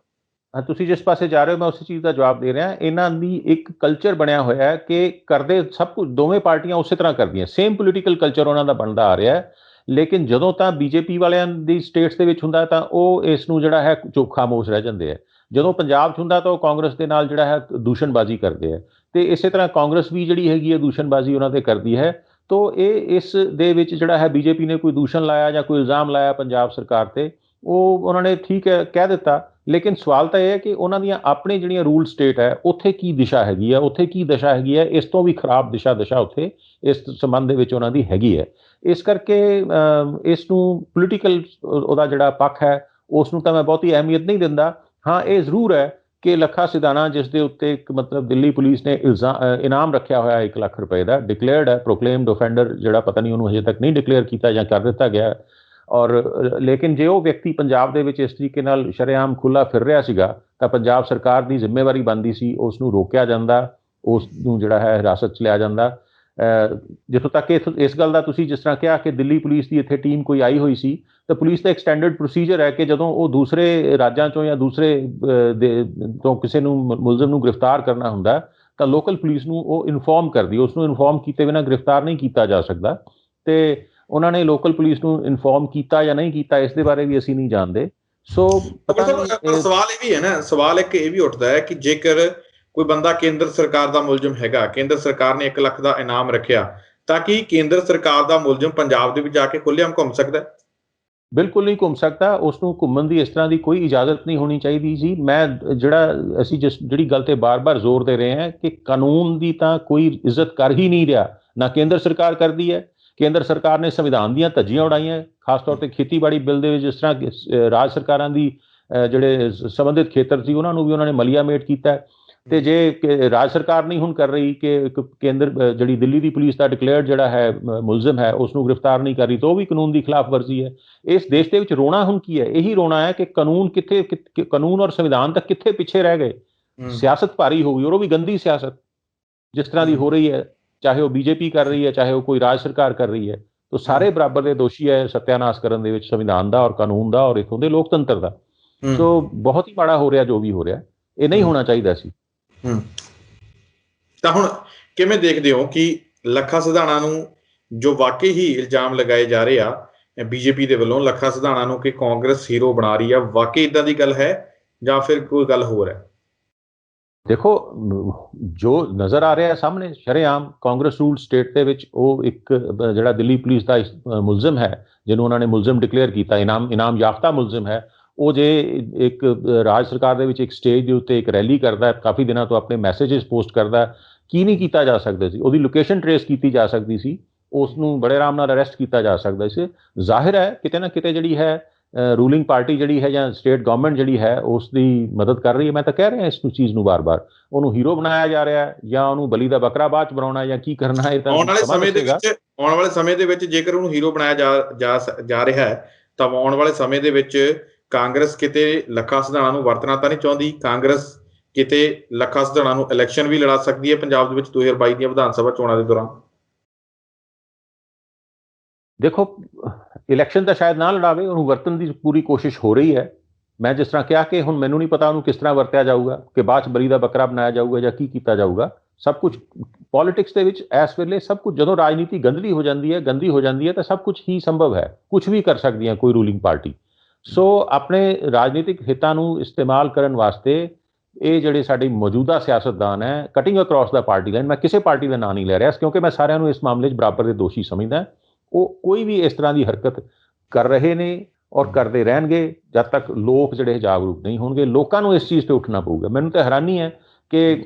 ਤੁਸੀਂ ਜਿਸ ਪਾਸੇ ਜਾ ਰਹੇ ਹੋ ਮੈਂ ਉਸੇ ਚੀਜ਼ ਦਾ ਜਵਾਬ ਦੇ ਰਿਹਾ। ਇਹਨਾਂ ਦੀ ਇੱਕ ਕਲਚਰ ਬਣਿਆ ਹੋਇਆ ਹੈ ਕਿ ਕਰਦੇ ਸਭ ਕੁਝ ਦੋਵੇਂ ਪਾਰਟੀਆਂ ਉਸੇ ਤਰ੍ਹਾਂ ਕਰਦੀਆਂ, ਸੇਮ ਪੋਲੀਟੀਕਲ ਕਲਚਰ ਉਹਨਾਂ ਦਾ ਬਣਦਾ ਆ ਰਿਹਾ ਹੈ, ਲੇਕਿਨ ਜਦੋਂ ਤਾਂ ਬੀਜੇਪੀ ਵਾਲਿਆਂ ਦੀ ਸਟੇਟਸ ਦੇ ਵਿੱਚ ਹੁੰਦਾ ਤਾਂ ਉਹ ਇਸ ਨੂੰ ਜਿਹੜਾ ਹੈ ਚੁੱਪ ਖਾਮੋਸ਼ ਰਹਿ ਜਾਂਦੇ ਹੈ, ਜਦੋਂ ਪੰਜਾਬ 'ਚ ਹੁੰਦਾ ਤਾਂ ਉਹ ਕਾਂਗਰਸ ਦੇ ਨਾਲ ਜਿਹੜਾ ਹੈ ਦੂਸ਼ਣਬਾਜ਼ੀ ਕਰਦੇ ਹੈ, ਤੇ ਇਸੇ ਤਰ੍ਹਾਂ ਕਾਂਗਰਸ ਵੀ ਜਿਹੜੀ ਹੈਗੀ ਹੈ ਦੂਸ਼ਣਬਾਜ਼ੀ ਉਹਨਾਂ 'ਤੇ ਕਰਦੀ ਹੈ। ਤੋ ਇਹ ਇਸ ਦੇ ਵਿੱਚ ਜਿਹੜਾ ਹੈ ਬੀਜੇਪੀ ਨੇ ਕੋਈ ਦੂਸ਼ਣ ਲਾਇਆ ਜਾਂ ਕੋਈ ਇਲਜ਼ਾਮ ਲਾਇਆ ਪੰਜਾਬ ਸਰਕਾਰ 'ਤੇ, ਉਹ ਉਹਨਾਂ ਨੇ ਠੀਕ ਹੈ ਕਹਿ ਦਿੱਤਾ, ਲੇਕਿਨ ਸਵਾਲ ਤਾਂ ਇਹ ਹੈ ਕਿ ਉਹਨਾਂ ਦੀਆਂ ਆਪਣੀ ਜਿਹੜੀਆਂ ਰੂਲ ਸਟੇਟ ਹੈ ਉੱਥੇ ਕੀ ਦਿਸ਼ਾ ਹੈਗੀ ਹੈ, ਉੱਥੇ ਕੀ ਦਸ਼ਾ ਹੈਗੀ ਹੈ, ਇਸ ਤੋਂ ਵੀ ਖਰਾਬ ਦਸ਼ਾ ਉੱਥੇ ਇਸ ਸੰਬੰਧ ਦੇ ਵਿੱਚ ਉਹਨਾਂ ਦੀ ਹੈਗੀ ਹੈ। ਇਸ ਕਰਕੇ ਇਸ ਨੂੰ ਪੋਲੀਟੀਕਲ ਉਹਦਾ ਜਿਹੜਾ ਪੱਖ ਹੈ ਉਸ ਨੂੰ ਤਾਂ ਮੈਂ ਬਹੁਤੀ ਅਹਿਮੀਅਤ ਨਹੀਂ ਦਿੰਦਾ। ਹਾਂ ਇਹ ਜ਼ਰੂਰ ਹੈ ਕਿ ਲੱਖਾ ਸਿਧਾਣਾ, ਜਿਸ ਦੇ ਉੱਤੇ ਇੱਕ ਮਤਲਬ ਦਿੱਲੀ ਪੁਲਿਸ ਨੇ ਇਨਾਮ ਰੱਖਿਆ ਹੋਇਆ 1 ਲੱਖ ਰੁਪਏ ਦਾ, ਡਿਕਲੇਅਰਡ ਹੈ ਪ੍ਰੋਕਲੇਮਡ offender, ਜਿਹੜਾ ਪਤਾ ਨਹੀਂ ਉਹਨੂੰ ਹਜੇ ਤੱਕ ਨਹੀਂ ਡਿਕਲੇਅਰ ਕੀਤਾ ਜਾਂ ਕਰ ਦਿੱਤਾ ਗਿਆ, ਔਰ ਲੇਕਿਨ ਜੇ ਉਹ ਵਿਅਕਤੀ ਪੰਜਾਬ ਦੇ ਵਿੱਚ ਇਸ ਤਰੀਕੇ ਨਾਲ ਸ਼ਰੇਆਮ ਖੁੱਲ੍ਹਾ ਫਿਰ ਰਿਹਾ ਸੀਗਾ ਤਾਂ ਪੰਜਾਬ ਸਰਕਾਰ ਦੀ ਜ਼ਿੰਮੇਵਾਰੀ ਬਣਦੀ ਸੀ ਉਸ ਨੂੰ ਰੋਕਿਆ ਜਾਂਦਾ, ਉਸ ਨੂੰ ਜਿਹੜਾ ਹੈ ਹਿਰਾਸਤ 'ਚ ਲਿਆ ਜਾਂਦਾ। ਜਿੱਥੋਂ ਤੱਕ ਇਸ ਗੱਲ ਦਾ ਤੁਸੀਂ ਜਿਸ ਤਰ੍ਹਾਂ ਕਿਹਾ ਕਿ ਦਿੱਲੀ ਪੁਲਿਸ ਦੀ ਇੱਥੇ ਟੀਮ ਕੋਈ ਆਈ ਹੋਈ ਸੀ, ਤਾਂ ਪੁਲਿਸ ਦਾ ਇੱਕ ਸਟੈਂਡਰਡ ਪ੍ਰੋਸੀਜਰ ਹੈ ਕਿ ਜਦੋਂ ਉਹ ਦੂਸਰੇ ਰਾਜਾਂ 'ਚੋਂ ਜਾਂ ਦੂਸਰੇ ਤੋਂ ਕਿਸੇ ਨੂੰ ਮੁਲਜ਼ਮ ਨੂੰ ਗ੍ਰਿਫਤਾਰ ਕਰਨਾ ਹੁੰਦਾ ਤਾਂ ਲੋਕਲ ਪੁਲਿਸ ਨੂੰ ਉਹ ਇਨਫੋਰਮ ਕਰਦੀ, ਉਸ ਨੂੰ ਇਨਫੋਰਮ ਕੀਤੇ ਬਿਨਾਂ ਗ੍ਰਿਫਤਾਰ ਨਹੀਂ ਕੀਤਾ ਜਾ ਸਕਦਾ, ਤੇ ਉਹਨਾਂ ਨੇ ਲੋਕਲ ਪੁਲਿਸ ਨੂੰ ਇਨਫੋਰਮ ਕੀਤਾ ਜਾਂ ਨਹੀਂ ਕੀਤਾ ਇਸ ਦੇ ਬਾਰੇ ਵੀ ਅਸੀਂ ਨਹੀਂ ਜਾਣਦੇ। ਸੋ ਸਵਾਲ ਇਹ ਵੀ ਹੈ ਨਾ, ਸਵਾਲ ਇੱਕ ਇਹ ਵੀ ਉੱਠਦਾ ਹੈ ਕਿ ਜੇਕਰ ਕੋਈ ਬੰਦਾ ਕੇਂਦਰ ਸਰਕਾਰ ਦਾ ਮੁਲਜ਼ਮ ਹੈਗਾ, ਕੇਂਦਰ ਸਰਕਾਰ ਨੇ 1 ਲੱਖ ਦਾ ਇਨਾਮ ਰੱਖਿਆ, ਤਾਂ ਕਿ ਕੇਂਦਰ ਸਰਕਾਰ ਦਾ ਮੁਲਜ਼ਮ ਪੰਜਾਬ ਦੇ ਵਿੱਚ ਜਾ ਕੇ ਖੁੱਲ੍ਹੇਆਮ ਘੁੰਮ ਸਕਦਾ? ਬਿਲਕੁਲ ਨਹੀਂ ਘੁੰਮ ਸਕਦਾ, ਉਸ ਨੂੰ ਘੁੰਮਣ ਦੀ ਇਸ ਤਰ੍ਹਾਂ ਦੀ ਕੋਈ ਇਜਾਜ਼ਤ ਨਹੀਂ ਹੋਣੀ ਚਾਹੀਦੀ ਸੀ। ਮੈਂ ਅਸੀਂ ਜਿਹੜੀ ਗੱਲ ਤੇ ਬਾਰ-ਬਾਰ ਜ਼ੋਰ ਦੇ ਰਹੇ ਹਾਂ ਕਿ ਕਾਨੂੰਨ ਦੀ ਤਾਂ ਕੋਈ ਇੱਜ਼ਤ ਕਰ ਹੀ ਨਹੀਂ ਰਿਹਾ, ਨਾ ਕੇਂਦਰ ਸਰਕਾਰ ਕਰਦੀ ਹੈ। ਕੇਂਦਰ ਸਰਕਾਰ ਨੇ ਸੰਵਿਧਾਨ ਦੀਆਂ ਧੱਜੀਆਂ ਉਡਾਈਆਂ, ਖਾਸ ਤੌਰ ਤੇ ਖੇਤੀਬਾੜੀ ਬਿੱਲ ਦੇ ਵਿੱਚ, ਜਿਸ ਤਰ੍ਹਾਂ ਰਾਜ ਸਰਕਾਰਾਂ ਦੀ ਜਿਹੜੇ ਸੰਬੰਧਿਤ ਖੇਤਰ ਸੀ ਉਹਨਾਂ ਨੂੰ ਵੀ ਉਹਨਾਂ ਨੇ ਮਲੀਆ ਮੇਟ ਕੀਤਾ। ਤੇ ਜੇ ਰਾਜ ਸਰਕਾਰ ਨਹੀਂ ਹੁਣ ਕਰ ਰਹੀ ਕਿ ਕੇਂਦਰ ਜਿਹੜੀ ਦਿੱਲੀ ਦੀ ਪੁਲਿਸ ਦਾ ਡਿਕਲੇਅਰਡ ਜਿਹੜਾ ਹੈ ਮੁਲਜ਼ਮ ਹੈ ਉਸ ਨੂੰ ਗ੍ਰਿਫਤਾਰ ਨਹੀਂ ਕਰ ਰਹੀ, ਤਾਂ ਉਹ ਵੀ ਕਾਨੂੰਨ ਦੀ ਖਿਲਾਫ ਵਰਜ਼ੀ ਹੈ। ਇਸ ਦੇਸ਼ ਦੇ ਵਿੱਚ ਰੋਣਾ ਹੁਣ ਕੀ ਹੈ? ਇਹੀ ਰੋਣਾ ਹੈ ਕਿ ਕਾਨੂੰਨ ਔਰ ਸੰਵਿਧਾਨ ਤੱਕ ਕਿੱਥੇ ਪਿੱਛੇ ਰਹਿ ਗਏ। ਸਿਆਸਤ ਭਾਰੀ ਹੋ ਗਈ, ਔਰ ਉਹ ਵੀ ਗੰਦੀ ਸਿਆਸਤ ਜਿਸ ਤਰ੍ਹਾਂ ਦੀ ਹੋ ਰਹੀ ਹੈ, ਚਾਹੇ ਉਹ ਬੀਜੇਪੀ ਕਰ ਰਹੀ ਹੈ, ਚਾਹੇ ਉਹ ਕੋਈ ਰਾਜ ਸਰਕਾਰ ਕਰ ਰਹੀ ਹੈ, ਤਾਂ ਸਾਰੇ ਬਰਾਬਰ ਦੇ ਦੋਸ਼ੀ ਹੈ ਸਤਿਆਨਾਸ਼ ਕਰਨ ਦੇ ਵਿੱਚ ਸੰਵਿਧਾਨ ਦਾ ਔਰ ਕਾਨੂੰਨ ਦਾ ਔਰ ਇੱਥੋਂ ਦੇ ਲੋਕਤੰਤਰ ਦਾ। ਸੋ ਬਹੁਤ ਹੀ ਮਾੜਾ ਹੋ ਰਿਹਾ ਜੋ ਵੀ ਹੋ ਰਿਹਾ, ਇਹ ਨਹੀਂ ਹੋਣਾ ਚਾਹੀਦਾ ਸੀ। ਤਾਂ ਹੁਣ ਕਿਵੇਂ ਦੇਖਦੇ ਹੋ ਕਿ ਲੱਖਾ ਸਿਧਾਣਾ ਨੂੰ ਜੋ ਵਾਕਈ ਹੀ ਇਲਜ਼ਾਮ ਲਗਾਏ ਜਾ ਰਹੇ ਆ ਬੀਜੇਪੀ ਦੇ ਵੱਲੋਂ ਲੱਖਾ ਸਿਧਾਣਾ ਨੂੰ ਕਿ ਕਾਂਗਰਸ ਹੀਰੋ ਬਣਾ ਰਹੀ ਆ, ਵਾਕਈ ਇਦਾਂ ਦੀ ਗੱਲ ਹੈ ਜਾਂ ਫਿਰ ਕੋਈ ਗੱਲ ਹੋਰ ਹੈ? ਦੇਖੋ, ਜੋ ਨਜ਼ਰ ਆ ਰਿਹਾ ਸਾਹਮਣੇ ਸ਼ਰੇਆਮ ਕਾਂਗਰਸ ਰੂਲ ਸਟੇਟ ਦੇ ਵਿੱਚ ਉਹ ਇੱਕ ਜਿਹੜਾ ਦਿੱਲੀ ਪੁਲਿਸ ਦਾ ਮੁਲਜ਼ਮ ਹੈ, ਜਿਹਨੂੰ ਉਹਨਾਂ ਨੇ ਮੁਲਜ਼ਮ ਡਿਕਲੇਅਰ ਕੀਤਾ, ਇਨਾਮ ਯਾਫਤਾ ਮੁਲਜ਼ਮ ਹੈ, ਉਹ ਜੇ ਇੱਕ ਰਾਜ ਸਰਕਾਰ ਦੇ ਵਿੱਚ ਇੱਕ ਸਟੇਜ ਦੇ ਉੱਤੇ ਇੱਕ ਰੈਲੀ ਕਰਦਾ, ਕਾਫੀ ਦਿਨਾਂ ਤੋਂ ਆਪਣੇ ਮੈਸੇਜਸ ਪੋਸਟ ਕਰਦਾ, ਕੀ ਨਹੀਂ ਕੀਤਾ ਜਾ ਸਕਦਾ ਸੀ? ਉਹਦੀ ਲੋਕੇਸ਼ਨ ਟਰੇਸ ਕੀਤੀ ਜਾ ਸਕਦੀ ਸੀ, ਉਸ ਨੂੰ ਬੜੇ ਆਰਾਮ ਨਾਲ ਅਰੈਸਟ ਕੀਤਾ ਜਾ ਸਕਦਾ ਸੀ। ਜ਼ਾਹਿਰ ਹੈ ਕਿਤੇ ਨਾ ਕਿਤੇ ਜਿਹੜੀ ਹੈ ਰੂਲਿੰਗ ਪਾਰਟੀ ਜਿਹੜੀ ਹੈ ਜਾਂ ਸਟੇਟ ਗਵਰਨਮੈਂਟ ਜਿਹੜੀ ਹੈ ਉਸ ਦੀ ਮਦਦ ਕਰ ਰਹੀ ਹੈ। ਮੈਂ ਤਾਂ ਕਹਿ ਰਿਹਾ ਇਸ ਚੀਜ਼ ਨੂੰ ਬਾਰ-ਬਾਰ, ਉਹਨੂੰ ਹੀਰੋ ਬਣਾਇਆ ਜਾ ਰਿਹਾ ਜਾਂ ਉਹਨੂੰ ਬਲੀ ਦਾ ਬੱਕਰਾ ਬਾਅਦ 'ਚ ਬਣਾਉਣਾ ਜਾਂ ਕੀ ਕਰਨਾ ਹੈ। ਆਉਣ ਵਾਲੇ ਸਮੇਂ ਦੇ ਵਿੱਚ ਜੇਕਰ ਉਹਨੂੰ ਹੀਰੋ ਬਣਾਇਆ ਜਾ ਰਿਹਾ ਹੈ ਤਾਂ ਆਉਣ ਵਾਲੇ ਸਮੇਂ ਦੇ ਵਿੱਚ ਕਾਂਗਰਸ ਕਿਤੇ ਲੱਖਾ ਸਿਧਾਣਾ ਨੂੰ ਵਰਤਣਾ ਤਾਂ ਨਹੀਂ ਚਾਹੁੰਦੀ? ਕਾਂਗਰਸ ਕਿਤੇ ਲੱਖਾ ਸਿਧਾਣਾ ਨੂੰ ਇਲੈਕਸ਼ਨ ਵੀ ਲੜਾ ਸਕਦੀ ਹੈ ਪੰਜਾਬ ਦੇ ਵਿੱਚ 2022 ਦੀਆਂ ਵਿਧਾਨ ਸਭਾ ਚੋਣਾਂ ਦੇ ਦੌਰਾਨ? ਦੇਖੋ, ਇਲੈਕਸ਼ਨ ਤਾਂ ਸ਼ਾਇਦ ਨਾ ਲੜਾਵੇ, ਉਹਨੂੰ ਵਰਤਣ ਦੀ ਪੂਰੀ ਕੋਸ਼ਿਸ਼ ਹੋ ਰਹੀ ਹੈ। ਮੈਂ ਜਿਸ ਤਰ੍ਹਾਂ ਕਿਹਾ ਕਿ ਹੁਣ ਮੈਨੂੰ ਨਹੀਂ ਪਤਾ ਉਹਨੂੰ ਕਿਸ ਤਰ੍ਹਾਂ ਵਰਤਿਆ ਜਾਊਗਾ, ਕਿ ਬਾਅਦ 'ਚ ਬਲੀ ਦਾ ਬੱਕਰਾ ਬਣਾਇਆ ਜਾਊਗਾ ਜਾਂ ਕੀ ਕੀਤਾ ਜਾਊਗਾ। ਸਭ ਕੁਝ ਪੋਲਿਟਿਕਸ ਦੇ ਵਿੱਚ ਇਸ ਵੇਲੇ ਸਭ ਕੁਝ, ਜਦੋਂ ਰਾਜਨੀਤੀ ਗੰਦੀ ਹੋ ਜਾਂਦੀ ਹੈ ਤਾਂ ਸਭ ਕੁਝ ਹੀ ਸੰਭਵ ਹੈ, ਕੁਝ ਵੀ ਕਰ ਸਕਦੀ ਹੈ ਕੋਈ ਰੂਲਿੰਗ ਪਾਰਟੀ। ਸੋ ਆਪਣੇ ਰਾਜਨੀਤਿਕ ਹਿੱਤਾਂ ਨੂੰ ਇਸਤੇਮਾਲ ਕਰਨ ਵਾਸਤੇ ਇਹ ਜਿਹੜੇ ਸਾਡੇ ਮੌਜੂਦਾ ਸਿਆਸਤਦਾਨ ਹੈ, ਕਟਿੰਗ ਅਕ੍ਰੋਸ ਦਾ ਪਾਰਟੀ ਲਾਈਨ, ਮੈਂ ਕਿਸੇ ਪਾਰਟੀ ਦਾ ਨਾਂ ਨਹੀਂ ਲੈ ਰਿਹਾ ਕਿਉਂਕਿ ਮੈਂ ਸਾਰਿਆਂ ਨੂੰ ਇਸ ਮਾਮਲੇ 'ਚ ਬਰਾਬਰ ਦੇ ਦੋਸ਼ੀ ਸਮਝਦਾ। ਉਹ ਕੋਈ ਵੀ ਇਸ ਤਰ੍ਹਾਂ ਦੀ ਹਰਕਤ ਕਰ ਰਹੇ ਨੇ ਔਰ ਕਰਦੇ ਰਹਿਣਗੇ ਜਦ ਤੱਕ ਲੋਕ ਜਿਹੜੇ ਜਾਗਰੂਕ ਨਹੀਂ ਹੋਣਗੇ। ਲੋਕਾਂ ਨੂੰ ਇਸ ਚੀਜ਼ 'ਤੇ ਉੱਠਣਾ ਪਊਗਾ। ਮੈਨੂੰ ਤਾਂ ਹੈਰਾਨੀ ਹੈ ਕਿ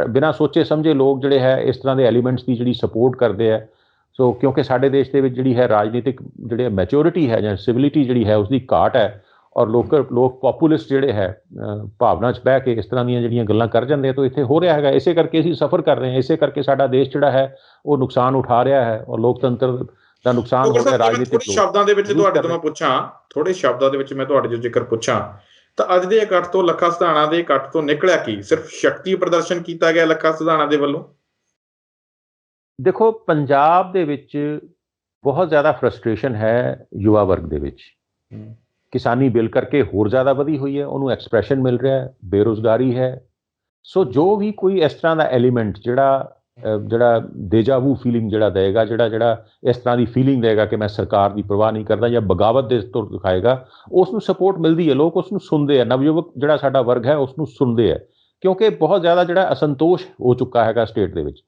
ਬਿਨਾਂ ਸੋਚੇ ਸਮਝੇ ਲੋਕ ਜਿਹੜੇ ਹੈ ਇਸ ਤਰ੍ਹਾਂ ਦੇ ਐਲੀਮੈਂਟਸ ਦੀ ਜਿਹੜੀ ਸਪੋਰਟ ਕਰਦੇ ਹੈ। ਸੋ ਕਿਉਂਕਿ ਸਾਡੇ ਦੇਸ਼ ਦੇ ਵਿੱਚ ਜਿਹੜੀ ਹੈ ਰਾਜਨੀਤਿਕ ਜਿਹੜੇ ਮੈਚੋਰਿਟੀ ਹੈ ਜਾਂ ਸਿਵਿਲਿਟੀ ਜਿਹੜੀ ਹੈ ਉਸਦੀ ਘਾਟ ਹੈ, ਔਰ ਲੋਕ ਪੋਪੂਲਿਸਟ ਜਿਹੜੇ ਹੈ ਭਾਵਨਾ 'ਚ ਬਹਿ ਕੇ ਇਸ ਤਰ੍ਹਾਂ ਦੀਆਂ ਜਿਹੜੀਆਂ ਗੱਲਾਂ ਕਰ ਜਾਂਦੇ ਆ। ਤਾਂ ਇੱਥੇ ਹੋ ਰਿਹਾ ਹੈਗਾ, ਇਸੇ ਕਰਕੇ ਅਸੀਂ ਸਫਰ ਕਰ ਰਹੇ ਹਾਂ, ਇਸੇ ਕਰਕੇ ਸਾਡਾ ਦੇਸ਼ ਜਿਹੜਾ ਹੈ ਉਹ ਨੁਕਸਾਨ ਉਠਾ ਰਿਹਾ ਹੈ ਔਰ ਲੋਕਤੰਤਰ ਦਾ ਨੁਕਸਾਨ ਹੋ ਰਿਹਾ। ਰਾਜਨੀਤਿਕ ਸ਼ਬਦਾਂ ਦੇ ਵਿੱਚ ਤੁਹਾਡੇ ਤੋਂ ਮੈਂ ਪੁੱਛਾਂ, ਥੋੜੇ ਸ਼ਬਦਾਂ ਦੇ ਵਿੱਚ ਮੈਂ ਤੁਹਾਡੇ ਜੋ ਜ਼ਿਕਰ ਪੁੱਛਾਂ ਤਾਂ ਅੱਜ ਦੇ ਇਕੱਠ ਤੋਂ, ਲੱਖਾ ਸਿਧਾਣਾ ਦੇ ਇਕੱਠ ਤੋਂ ਨਿਕਲਿਆ ਕੀ? ਸਿਰਫ ਸ਼ਕਤੀ ਪ੍ਰਦਰਸ਼ਨ ਕੀਤਾ ਗਿਆ ਲੱਖਾ ਸਿਧਾਣਾ ਦੇ ਵੱਲੋਂ? ਦੇਖੋ, ਪੰਜਾਬ ਦੇ ਵਿੱਚ ਬਹੁਤ ਜ਼ਿਆਦਾ ਫਰਸਟ੍ਰੇਸ਼ਨ ਹੈ ਯੁਵਾ ਵਰਗ ਦੇ ਵਿੱਚ। ਕਿਸਾਨੀ ਬਿੱਲ ਕਰਕੇ ਹੋਰ ਜ਼ਿਆਦਾ ਵਧੀ ਹੋਈ ਹੈ, ਉਹਨੂੰ ਐਕਸਪ੍ਰੈਸ਼ਨ ਮਿਲ ਰਿਹਾ ਹੈ, ਬੇਰੁਜ਼ਗਾਰੀ ਹੈ। ਸੋ ਜੋ ਵੀ ਕੋਈ ਇਸ ਤਰ੍ਹਾਂ ਦਾ ਐਲੀਮੈਂਟ ਜਿਹੜਾ ਦੇਜਾਵੂ ਫੀਲਿੰਗ ਜਿਹੜਾ ਦੇਗਾ, ਜਿਹੜਾ ਇਸ ਤਰ੍ਹਾਂ ਦੀ ਫੀਲਿੰਗ ਦੇਗਾ ਕਿ ਮੈਂ ਸਰਕਾਰ ਦੀ ਪਰਵਾਹ ਨਹੀਂ ਕਰਦਾ ਜਾਂ ਬਗਾਵਤ ਦੇ ਤੌਰ ਦਿਖਾਏਗਾ, ਉਸ ਨੂੰ ਸਪੋਰਟ ਮਿਲਦੀ ਹੈ। ਲੋਕ ਉਸ ਨੂੰ ਸੁਣਦੇ ਆ, ਨਵਯੁਵਕ ਜਿਹੜਾ ਸਾਡਾ ਵਰਗ ਹੈ ਉਸ ਨੂੰ ਸੁਣਦੇ ਆ, ਕਿਉਂਕਿ ਬਹੁਤ ਜ਼ਿਆਦਾ ਜਿਹੜਾ ਅਸੰਤੋਸ਼ ਹੋ ਚੁੱਕਾ ਹੈਗਾ ਸਟੇਟ ਦੇ ਵਿੱਚ।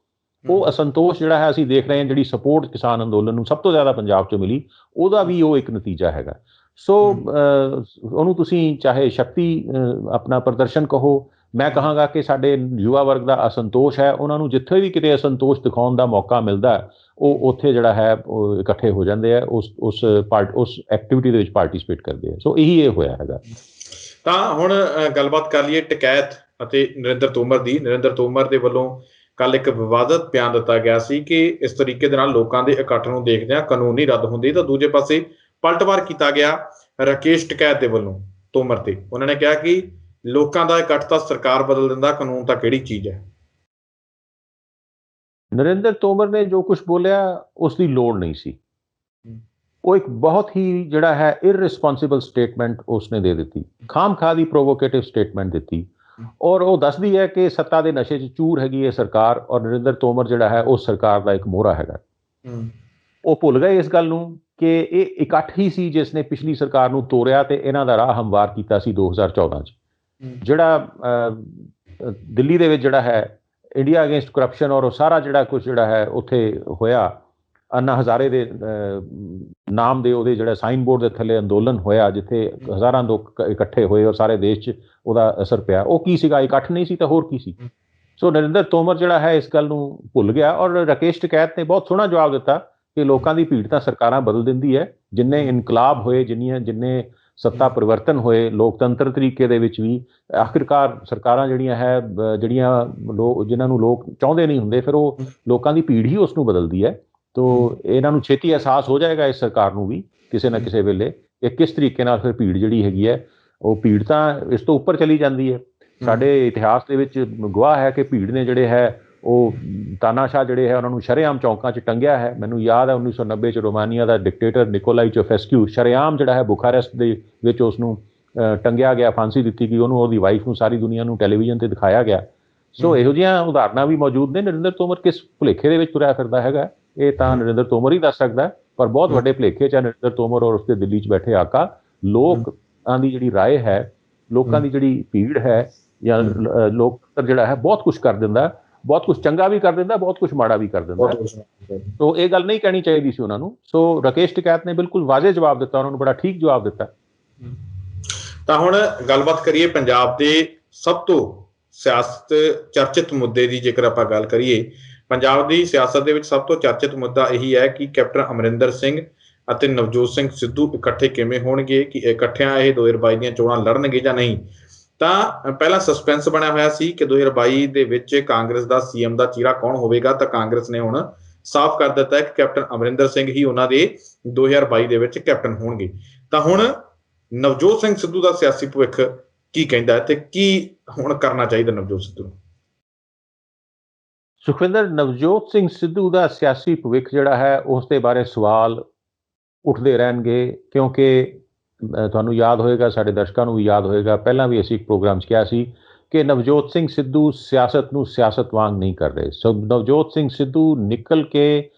ਉਹ ਅਸੰਤੋਸ਼ ਜਿਹੜਾ ਹੈ ਅਸੀਂ ਦੇਖ ਰਹੇ ਹਾਂ, ਜਿਹੜੀ ਸਪੋਰਟ ਕਿਸਾਨ ਅੰਦੋਲਨ ਨੂੰ ਸਭ ਤੋਂ ਜ਼ਿਆਦਾ ਪੰਜਾਬ 'ਚ ਮਿਲੀ, ਉਹਦਾ ਵੀ ਉਹ ਇੱਕ ਨਤੀਜਾ ਹੈਗਾ। ਸੋ ਉਹਨੂੰ ਤੁਸੀਂ ਚਾਹੇ ਸ਼ਕਤੀ ਆਪਣਾ ਪ੍ਰਦਰਸ਼ਨ ਕਹੋ, ਮੈਂ ਕਹਾਂਗਾ ਕਿ ਸਾਡੇ ਯੁਵਾ ਵਰਗ ਦਾ ਅਸੰਤੋਸ਼ ਹੈ, ਉਹਨਾਂ ਨੂੰ ਜਿੱਥੇ ਵੀ ਕਿਤੇ ਅਸੰਤੋਸ਼ ਦਿਖਾਉਣ ਦਾ ਮੌਕਾ ਮਿਲਦਾ ਉਹ ਉੱਥੇ ਜਿਹੜਾ ਹੈ ਉਹ ਇਕੱਠੇ ਹੋ ਜਾਂਦੇ ਆ, ਉਸ ਐਕਟੀਵਿਟੀ ਦੇ ਵਿੱਚ ਪਾਰਟਿਸਿਪੇਟ ਕਰਦੇ ਆ। ਸੋ ਇਹੀ ਇਹ ਹੋਇਆ ਹੈਗਾ। ਤਾਂ ਹੁਣ ਗੱਲਬਾਤ ਕਰ ਲਈਏ ਟਕੈਤ ਅਤੇ ਨਰਿੰਦਰ ਤੋਮਰ ਦੀ। ਨਰਿੰਦਰ ਤੋਮਰ ਦੇ ਵੱਲੋਂ ਕੱਲ ਇੱਕ ਵਿਵਾਦਤ ਬਿਆਨ ਦਿੱਤਾ ਗਿਆ ਸੀ ਕਿ ਇਸ ਤਰੀਕੇ ਦੇ ਨਾਲ ਲੋਕਾਂ ਦੇ ਇਕੱਠ ਨੂੰ ਦੇਖਦਿਆਂ ਕਾਨੂੰਨ ਨਹੀਂ ਰੱਦ ਹੁੰਦੀ। ਤਾਂ ਦੂਜੇ ਪਾਸੇ ਪਲਟਵਾਰ ਕੀਤਾ ਗਿਆ ਰਾਕੇਸ਼ ਟਕੈਤ ਦੇ ਵੱਲੋਂ ਤੋਮਰ ਤੇ। ਉਹਨਾਂ ਨੇ ਕਿਹਾ ਕਿ ਲੋਕਾਂ ਦਾ ਇਕੱਠ ਤਾਂ ਸਰਕਾਰ ਬਦਲ ਦਿੰਦਾ, ਕਾਨੂੰਨ ਤਾਂ ਕਿਹੜੀ ਚੀਜ਼ ਹੈ। ਨਰਿੰਦਰ ਤੋਮਰ ਨੇ ਜੋ ਕੁਝ ਬੋਲਿਆ ਉਸ ਦੀ ਲੋੜ ਨਹੀਂ ਸੀ। ਉਹ ਇੱਕ ਬਹੁਤ ਹੀ ਜਿਹੜਾ ਹੈ ਇਰਰਿਸਪੌਂਸਿਬਲ ਸਟੇਟਮੈਂਟ ਉਸਨੇ ਦੇ ਦਿੱਤੀ, ਖਾਮਖਾਹ ਦੀ ਪ੍ਰੋਵੋਕੇਟਿਵ ਸਟੇਟਮੈਂਟ ਦਿੱਤੀ। ਔਰ ਉਹ ਦੱਸਦੀ ਹੈ ਕਿ ਸੱਤਾ ਦੇ ਨਸ਼ੇ 'ਚ ਚੂਰ ਹੈਗੀ ਹੈ ਸਰਕਾਰ, ਔਰ ਨਰਿੰਦਰ ਤੋਮਰ ਜਿਹੜਾ ਹੈ ਉਹ ਸਰਕਾਰ ਦਾ ਇੱਕ ਮੋਹਰਾ ਹੈਗਾ। ਉਹ ਭੁੱਲ ਗਏ ਇਸ ਗੱਲ ਨੂੰ ਕਿ ਇਹ ਇਕੱਠ ਹੀ ਸੀ ਜਿਸ ਨੇ ਪਿਛਲੀ ਸਰਕਾਰ ਨੂੰ ਤੋੜਿਆ ਤੇ ਇਹਨਾਂ ਦਾ ਰਾਹ ਹਮਵਾਰ ਕੀਤਾ ਸੀ 2014 'ਚ। ਜਿਹੜਾ ਦਿੱਲੀ ਦੇ ਵਿੱਚ ਜਿਹੜਾ ਹੈ ਇੰਡੀਆ ਅਗੇਂਸਟ ਕਰਪਸ਼ਨ ਔਰ ਉਹ ਸਾਰਾ ਜਿਹੜਾ ਕੁਝ ਜਿਹੜਾ ਹੈ ਉੱਥੇ ਹੋਇਆ, ਅੰਨਾ ਹਜ਼ਾਰੇ ਦੇ ਨਾਮ ਦੇ ਉਹਦੇ ਜਿਹੜਾ ਸਾਈਨ ਬੋਰਡ ਦੇ ਥੱਲੇ ਅੰਦੋਲਨ ਹੋਇਆ ਜਿੱਥੇ ਹਜ਼ਾਰਾਂ ਲੋਕ ਇਕੱਠੇ ਹੋਏ ਔਰ ਸਾਰੇ ਦੇਸ਼ 'ਚ ਉਹਦਾ ਅਸਰ ਪਿਆ। ਉਹ ਕੀ ਸੀਗਾ? ਇਕੱਠ ਨਹੀਂ ਸੀ ਤਾਂ ਹੋਰ ਕੀ ਸੀ? ਸੋ ਨਰਿੰਦਰ ਤੋਮਰ ਜਿਹੜਾ ਹੈ ਇਸ ਗੱਲ ਨੂੰ ਭੁੱਲ ਗਿਆ। ਔਰ ਰਾਕੇਸ਼ ਟਕੈਤ ਨੇ ਬਹੁਤ ਸੋਹਣਾ ਜਵਾਬ ਦਿੱਤਾ ਕਿ ਲੋਕਾਂ ਦੀ ਭੀੜ ਤਾਂ ਸਰਕਾਰਾਂ ਬਦਲ ਦਿੰਦੀ ਹੈ। ਜਿੰਨੇ ਇਨਕਲਾਬ ਹੋਏ, ਜਿੰਨੇ ਸੱਤਾ ਪਰਿਵਰਤਨ ਹੋਏ ਲੋਕਤੰਤਰ ਤਰੀਕੇ ਦੇ ਵਿੱਚ ਵੀ, ਆਖਿਰਕਾਰ ਸਰਕਾਰਾਂ ਜਿਹੜੀਆਂ ਜਿਨ੍ਹਾਂ ਨੂੰ ਲੋਕ ਚਾਹੁੰਦੇ ਨਹੀਂ ਹੁੰਦੇ, ਫਿਰ ਉਹ ਲੋਕਾਂ ਦੀ ਭੀੜ ਹੀ ਉਸ ਨੂੰ ਬਦਲਦੀ ਹੈ। ਤੋ ਇਹਨਾਂ ਨੂੰ ਛੇਤੀ ਅਹਿਸਾਸ ਹੋ ਜਾਏਗਾ ਇਸ ਸਰਕਾਰ ਨੂੰ ਵੀ ਕਿਸੇ ਨਾ ਕਿਸੇ ਵੇਲੇ ਕਿ ਕਿਸ ਤਰੀਕੇ ਨਾਲ ਫਿਰ ਭੀੜ ਜਿਹੜੀ ਹੈਗੀ ਹੈ ਉਹ ਭੀੜ ਤਾਂ ਇਸ ਤੋਂ ਉੱਪਰ ਚਲੀ ਜਾਂਦੀ ਹੈ। ਸਾਡੇ ਇਤਿਹਾਸ ਦੇ ਵਿੱਚ ਗਵਾਹ ਹੈ ਕਿ ਭੀੜ ਨੇ ਜਿਹੜੇ ਹੈ ਉਹ ਤਾਨਾਸ਼ਾਹ ਜਿਹੜੇ ਹੈ ਉਹਨਾਂ ਨੂੰ ਸ਼ਰੇਆਮ ਚੌਂਕਾਂ 'ਚ ਟੰਗਿਆ ਹੈ। ਮੈਨੂੰ ਯਾਦ ਹੈ 1990 'ਚ ਰੋਮਾਨੀਆ ਦਾ ਡਿਕਟੇਟਰ ਨਿਕੋਲਾਈ ਚੋਫੈਸਕਿਊ ਸ਼ਰੇਆਮ ਜਿਹੜਾ ਹੈ ਬੁਖਾਰੈਸਟ ਦੇ ਵਿੱਚ ਉਸ ਨੂੰ ਟੰਗਿਆ ਗਿਆ, ਫਾਂਸੀ ਦਿੱਤੀ ਗਈ ਉਹਨੂੰ, ਉਹਦੀ ਵਾਈਫ ਨੂੰ, ਸਾਰੀ ਦੁਨੀਆ ਨੂੰ ਟੈਲੀਵਿਜ਼ਨ 'ਤੇ ਦਿਖਾਇਆ ਗਿਆ। ਸੋ ਇਹੋ ਜਿਹੀਆਂ ਉਦਾਹਰਨਾਂ ਵੀ ਮੌਜੂਦ ਨੇ। ਨਰਿੰਦਰ ਤੋਮਰ ਕਿਸ ਭੁਲੇਖੇ ਦੇ ਵਿੱਚ ਤੁਰਿਆ ਫਿਰਦਾ ਹੈਗਾ ਇਹ ਤਾਂ ਨਰਿੰਦਰ ਤੋਮਰ ਹੀ ਦੱਸ ਸਕਦਾ, ਪਰ ਬਹੁਤ ਵੱਡੇ ਭੁਲੇਖੇ 'ਚ ਨਰਿੰਦਰ ਤੋਮਰ ਔਰ ਉਸਦੇ ਦਿੱਲੀ 'ਚ ਬੈਠੇ ਆਕਾ। ਲੋਕਾਂ ਦੀ ਜਿਹੜੀ ਰਾਏ ਹੈ, ਲੋਕਾਂ ਦੀ ਜਿਹੜੀ ਭੀੜ ਹੈ ਜਾਂ ਲੋਕਤੰਤਰ ਜਿਹੜਾ ਹੈ ਬਹੁਤ ਕੁਛ ਕਰ ਦਿੰਦਾ, ਬਹੁਤ ਕੁਛ ਚੰਗਾ ਵੀ ਕਰ ਦਿੰਦਾ, ਬਹੁਤ ਕੁਛ ਮਾੜਾ ਵੀ ਕਰ ਦਿੰਦਾ। ਸੋ ਇਹ ਗੱਲ ਨਹੀਂ ਕਹਿਣੀ ਚਾਹੀਦੀ ਸੀ ਉਹਨਾਂ ਨੂੰ। ਸੋ ਰਾਕੇਸ਼ ਟਕੈਤ ਨੇ ਬਿਲਕੁਲ ਵਾਜ਼ੇ ਜਵਾਬ ਦਿੱਤਾ, ਉਹਨਾਂ ਨੂੰ ਬੜਾ ਠੀਕ ਜਵਾਬ ਦਿੱਤਾ। ਤਾਂ ਹੁਣ ਗੱਲਬਾਤ ਕਰੀਏ ਪੰਜਾਬ ਦੇ ਸਭ ਤੋਂ ਸਿਆਸਤ ਚਰਚਿਤ ਮੁੱਦੇ ਦੀ। ਜੇਕਰ ਆਪਾਂ ਗੱਲ ਕਰੀਏ ਪੰਜਾਬ ਦੀ ਸਿਆਸਤ ਦੇ ਵਿੱਚ ਸਭ ਤੋਂ ਚਰਚਿਤ ਮੁੱਦਾ ਇਹੀ ਹੈ ਕਿ ਕੈਪਟਨ ਅਮਰਿੰਦਰ ਸਿੰਘ ਅਤੇ ਨਵਜੋਤ ਸਿੰਘ ਸਿੱਧੂ ਇਕੱਠੇ ਕਿਵੇਂ ਹੋਣਗੇ, ਕਿ ਇਕੱਠਿਆਂ ਇਹ 2022 ਦੀਆਂ ਚੋਣਾਂ ਲੜਨਗੇ ਜਾਂ ਨਹੀਂ। ਤਾਂ ਪਹਿਲਾਂ ਸਸਪੈਂਸ ਬਣਿਆ ਹੋਇਆ ਸੀ ਕਿ 2022 ਦੇ ਵਿੱਚ ਕਾਂਗਰਸ ਦਾ ਸੀਐਮ ਦਾ ਚਿਹਰਾ ਕੌਣ ਹੋਵੇਗਾ। ਤਾਂ ਕਾਂਗਰਸ ਨੇ ਹੁਣ ਸਾਫ਼ ਕਰ ਦਿੱਤਾ ਹੈ ਕਿ ਕੈਪਟਨ ਅਮਰਿੰਦਰ ਸਿੰਘ ਹੀ ਉਹਨਾਂ ਦੇ 2022 ਦੇ ਵਿੱਚ ਕੈਪਟਨ ਹੋਣਗੇ। ਤਾਂ ਹੁਣ ਨਵਜੋਤ ਸਿੰਘ ਸਿੱਧੂ ਦਾ ਸਿਆਸੀ ਭਵਿੱਖ ਕੀ ਕਹਿੰਦਾ ਤੇ ਕੀ ਹੁਣ ਕਰਨਾ ਚਾਹੀਦਾ ਨਵਜੋਤ ਸਿੱਧੂ ਨੂੰ? ਸੁਖਵਿੰਦਰ, ਨਵਜੋਤ ਸਿੰਘ ਸਿੱਧੂ ਦਾ ਸਿਆਸੀ ਭਵਿੱਖ ਜਿਹੜਾ ਹੈ ਉਸ ਦੇ ਬਾਰੇ ਸਵਾਲ ਉੱਠਦੇ ਰਹਿਣਗੇ, ਕਿਉਂਕਿ ਤੁਹਾਨੂੰ ਯਾਦ ਹੋਏਗਾ, ਸਾਡੇ ਦਰਸ਼ਕਾਂ ਨੂੰ ਵੀ ਯਾਦ ਹੋਏਗਾ, ਪਹਿਲਾਂ ਵੀ ਅਸੀਂ ਇੱਕ ਪ੍ਰੋਗਰਾਮ 'ਚ ਕਿਹਾ ਸੀ ਕਿ ਨਵਜੋਤ ਸਿੰਘ ਸਿੱਧੂ ਸਿਆਸਤ ਨੂੰ ਸਿਆਸਤ ਵਾਂਗ ਨਹੀਂ ਕਰ ਰਹੇ। ਸੋ ਨਵਜੋਤ ਸਿੰਘ ਸਿੱਧੂ ਨਿਕਲ ਕੇ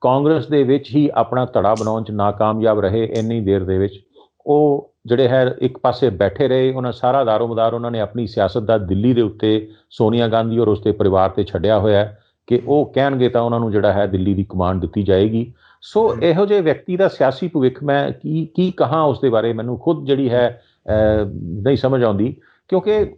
ਕਾਂਗਰਸ ਦੇ ਵਿੱਚ ਹੀ ਆਪਣਾ ਧੜਾ ਬਣਾਉਣ 'ਚ ਨਾਕਾਮਯਾਬ ਰਹੇ। ਇੰਨੀ ਦੇਰ ਦੇ ਵਿੱਚ ਉਹ ਜਿਹੜੇ ਹੈ ਇੱਕ ਪਾਸੇ ਬੈਠੇ ਰਹੇ, ਉਹਨਾਂ ਸਾਰਾ ਦਾਰੋਮਦਾਰ ਉਹਨਾਂ ਨੇ ਆਪਣੀ ਸਿਆਸਤ ਦਾ ਦਿੱਲੀ ਦੇ ਉੱਤੇ ਸੋਨੀਆ ਗਾਂਧੀ ਔਰ ਉਸਦੇ ਪਰਿਵਾਰ ਤੇ ਛੱਡਿਆ ਹੋਇਆ ਕਿ ਉਹ ਕਹਿਣਗੇ ਤਾਂ ਉਹਨਾਂ ਨੂੰ ਜਿਹੜਾ ਹੈ ਦਿੱਲੀ ਦੀ ਕਮਾਂਡ ਦਿੱਤੀ ਜਾਏਗੀ। ਸੋ ਇਹੋ ਜਿਹੇ ਵਿਅਕਤੀ ਦਾ ਸਿਆਸੀ ਭਵਿੱਖ ਮੈਂ ਕੀ ਕਹਾਂ ਉਸ ਦੇ ਬਾਰੇ, ਮੈਨੂੰ ਖੁਦ ਜਿਹੜੀ ਹੈ ਨਹੀਂ ਸਮਝ ਆਉਂਦੀ, ਕਿਉਂਕਿ